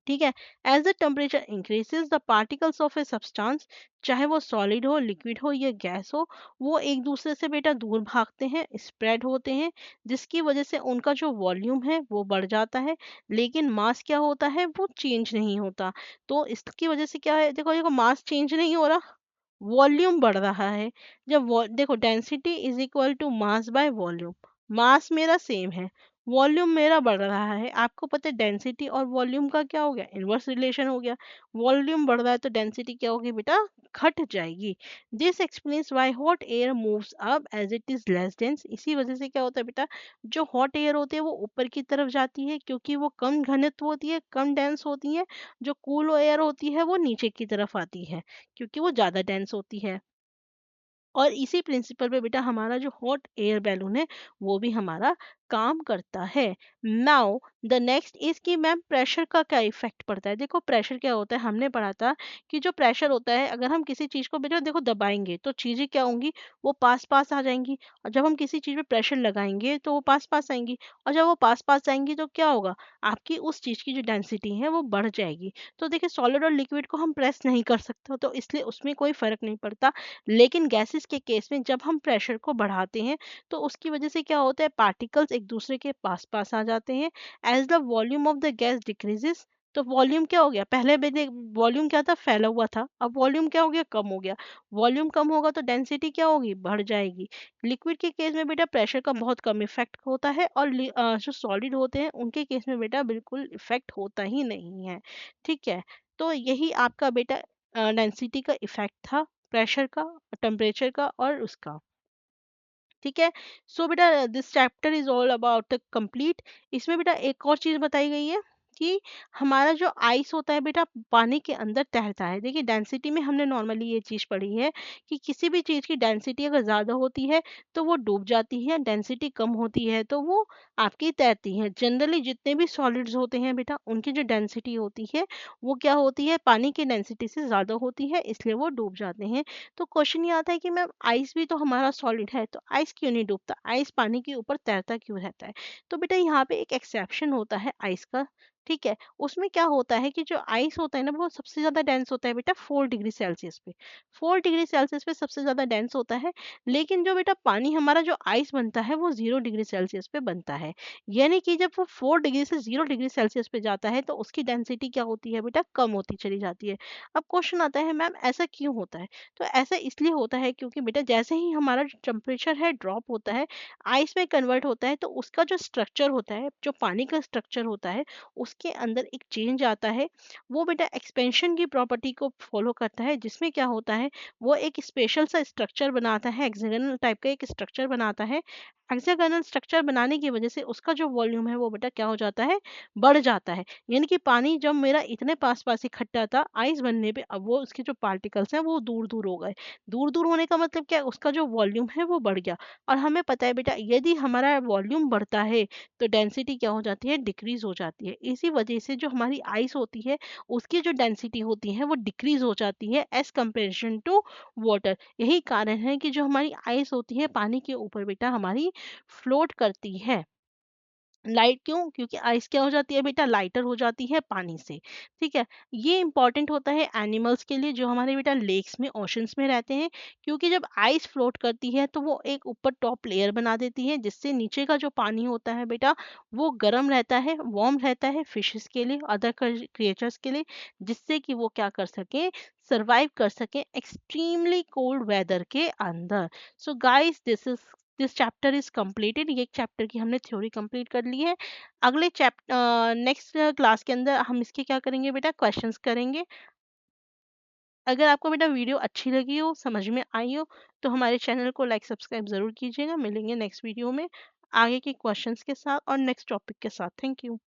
ठीक है। As the temperature increases the particles of a substance, चाहे वो सॉलिड हो, लिक्विड हो या गैस हो, वो एक दूसरे से बेटा दूर भागते हैं, स्प्रेड होते हैं, जिसकी वजह से उनका जो वॉल्यूम है वो बढ़ जाता है, लेकिन मास क्या होता है, वो चेंज नहीं होता। तो इसकी वजह से क्या है, देखो देखो मास चेंज नहीं हो रहा, वॉल्यूम बढ़ रहा है। जब देखो density is equal to mass by volume, mass मेरा सेम है, वॉल्यूम मेरा बढ़ रहा है। आपको पता है डेंसिटी और वॉल्यूम का क्या हो गया, इनवर्स रिलेशन हो गया। वॉल्यूम बढ़ रहा है तो डेंसिटी क्या होगी बेटा, घट जाएगी। This explains why hot air moves up as it is less dense. इसी वजह से क्या होता है बेटा, जो हॉट एयर होती है वो ऊपर की तरफ जाती है, क्योंकि वो कम घनत्व होती है, कम डेंस होती है। जो कूल एयर होती है वो नीचे की तरफ आती है, क्योंकि वो ज्यादा डेंस होती है। और इसी प्रिंसिपल पे बेटा हमारा जो हॉट एयर बैलून है वो भी हमारा काम करता है। नाउ द नेक्स्ट इज कि मैम प्रेशर का क्या इफेक्ट पड़ता है। देखो प्रेशर क्या होता है, हमने पढ़ा था कि जो प्रेशर होता है, अगर हम किसी चीज को बेटा देखो दबाएंगे तो चीजें क्या होंगी, वो पास पास आ जाएंगी। और जब हम किसी चीज पे प्रेशर लगाएंगे तो वो पास पास आएंगी, और जब वो पास पास आएंगी तो क्या होगा, आपकी उस चीज की जो डेंसिटी है वो बढ़ जाएगी। तो देखिए सॉलिड और लिक्विड को हम प्रेस नहीं कर सकते, तो इसलिए उसमें कोई फर्क नहीं पड़ता। लेकिन गैसेस के केस में जब हम प्रेशर को बढ़ाते हैं तो उसकी वजह से क्या होता है, पार्टिकल्स एक दूसरे के पास पास आ जाते हैं। As the volume of the gas decreases, तो वॉल्यूम क्या हो गया, पहले वॉल्यूम क्या था, फैला हुआ था, अब वॉल्यूम क्या हो गया, कम हो गया। वॉल्यूम कम होगा तो डेंसिटी क्या होगी, बढ़ जाएगी। लिक्विड के केस में बेटा प्रेशर का बहुत कम इफेक्ट होता है, और जो सॉलिड होते हैं उनके केस में बेटा बिल्कुल इफेक्ट होता ही नहीं है। ठीक है। तो यही आपका बेटा डेंसिटी का इफेक्ट था, प्रेशर का, टेम्परेचर का और उसका। ठीक है। सो बेटा this chapter is all about complete. इसमें बेटा एक और चीज बताई गई है कि हमारा जो आइस होता है बेटा पानी के अंदर तैरता है। देखिए डेंसिटी में हमने नॉर्मली ये चीज पढ़ी है कि किसी भी चीज की डेंसिटी अगर ज्यादा होती है तो वो डूब जाती है, डेंसिटी कम होती है तो वो आपकी तैरती है। जनरली जितने भी सॉलिड्स होते हैं बेटा उनकी जो डेंसिटी होती है वो क्या होती है, पानी की डेंसिटी से ज्यादा होती है, इसलिए वो डूब जाते हैं। तो क्वेश्चन ये आता है कि मैम आइस भी तो हमारा सॉलिड है, तो आइस क्यों नहीं डूबता, आइस पानी के ऊपर तैरता क्यों रहता है। तो बेटा यहाँ पे एक एक्सेप्शन होता है आइस का। ठीक है। उसमें क्या होता है कि जो आइस होता है ना वो सबसे ज्यादा डेंस होता है बेटा 4 डिग्री सेल्सियस पे। 4 डिग्री सेल्सियस पे सबसे ज्यादा डेंस होता है। लेकिन जो बेटा पानी हमारा जो आइस बनता है वो 0 डिग्री सेल्सियस पे बनता है। यानी कि जब वो 4 डिग्री से 0 डिग्री सेल्सियस पे जाता है तो उसकी डेंसिटी क्या होती है बेटा, कम होती चली जाती है। अब क्वेश्चन आता है मैम ऐसा क्यों होता है। तो ऐसा इसलिए होता है क्योंकि बेटा जैसे ही हमारा जो टेम्परेचर है ड्रॉप होता है, आइस में कन्वर्ट होता है, तो उसका जो स्ट्रक्चर होता है, जो पानी का स्ट्रक्चर होता है, उसके अंदर एक चेंज आता है। वो बेटा एक्सपेंशन की प्रॉपर्टी को फॉलो करता है, जिसमें क्या होता है, वो एक स्पेशल सा स्ट्रक्चर बनाता है, हेक्सागोनल टाइप का एक स्ट्रक्चर बनाता है। हेक्सागोनल स्ट्रक्चर बनाने की वजह से उसका जो वॉल्यूम है वो बेटा क्या हो जाता है, बढ़ जाता है। यानी कि पानी जब मेरा इतने पास पास इकट्ठा था, आइस बनने पे अब वो उसके जो पार्टिकल्स हैं वो दूर दूर हो गए। दूर दूर होने का मतलब क्या है, उसका जो वॉल्यूम है वो बढ़ गया। और हमें पता है बेटा यदि हमारा वॉल्यूम बढ़ता है तो डेंसिटी क्या हो जाती है, डिक्रीज हो जाती है। इसी वजह से जो हमारी आइस होती है उसकी जो डेंसिटी होती है वो डिक्रीज हो जाती है एज कंपेरिजन टू वाटर। यही कारण है कि जो हमारी आइस होती है पानी के ऊपर बेटा हमारी फ्लोट करती है। लाइट क्यों, क्योंकि आइस क्या हो जाती है बेटा, लाइटर हो जाती है पानी से। ठीक है। ये इंपॉर्टेंट होता है एनिमल्स के लिए जो हमारे बेटा लेक्स में, ओशंस में रहते हैं, क्योंकि जब आइस फ्लोट करती है तो वो एक ऊपर टॉप लेयर बना देती है, जिससे नीचे का जो पानी होता है बेटा वो गर्म रहता है, वार्म रहता है फिशेस के लिए, अदर क्रिएचर्स के लिए, जिससे कि वो क्या कर सके, सरवाइव कर सके एक्सट्रीमली कोल्ड वेदर के अंदर। So guys this chapter is completed. ये एक चैप्टर की हमने थ्योरी कंप्लीट कर ली है। अगले चैप्टर नेक्स्ट क्लास के अंदर हम इसके क्या करेंगे बेटा, क्वेश्चंस करेंगे। अगर आपको बेटा वीडियो अच्छी लगी हो, समझ में आई हो, तो हमारे चैनल को लाइक सब्सक्राइब ज़रूर कीजिएगा। मिलेंगे नेक्स्ट वीडियो में आगे के क्वेश्चंस के साथ और नेक्स्ट टॉपिक के साथ। Thank you.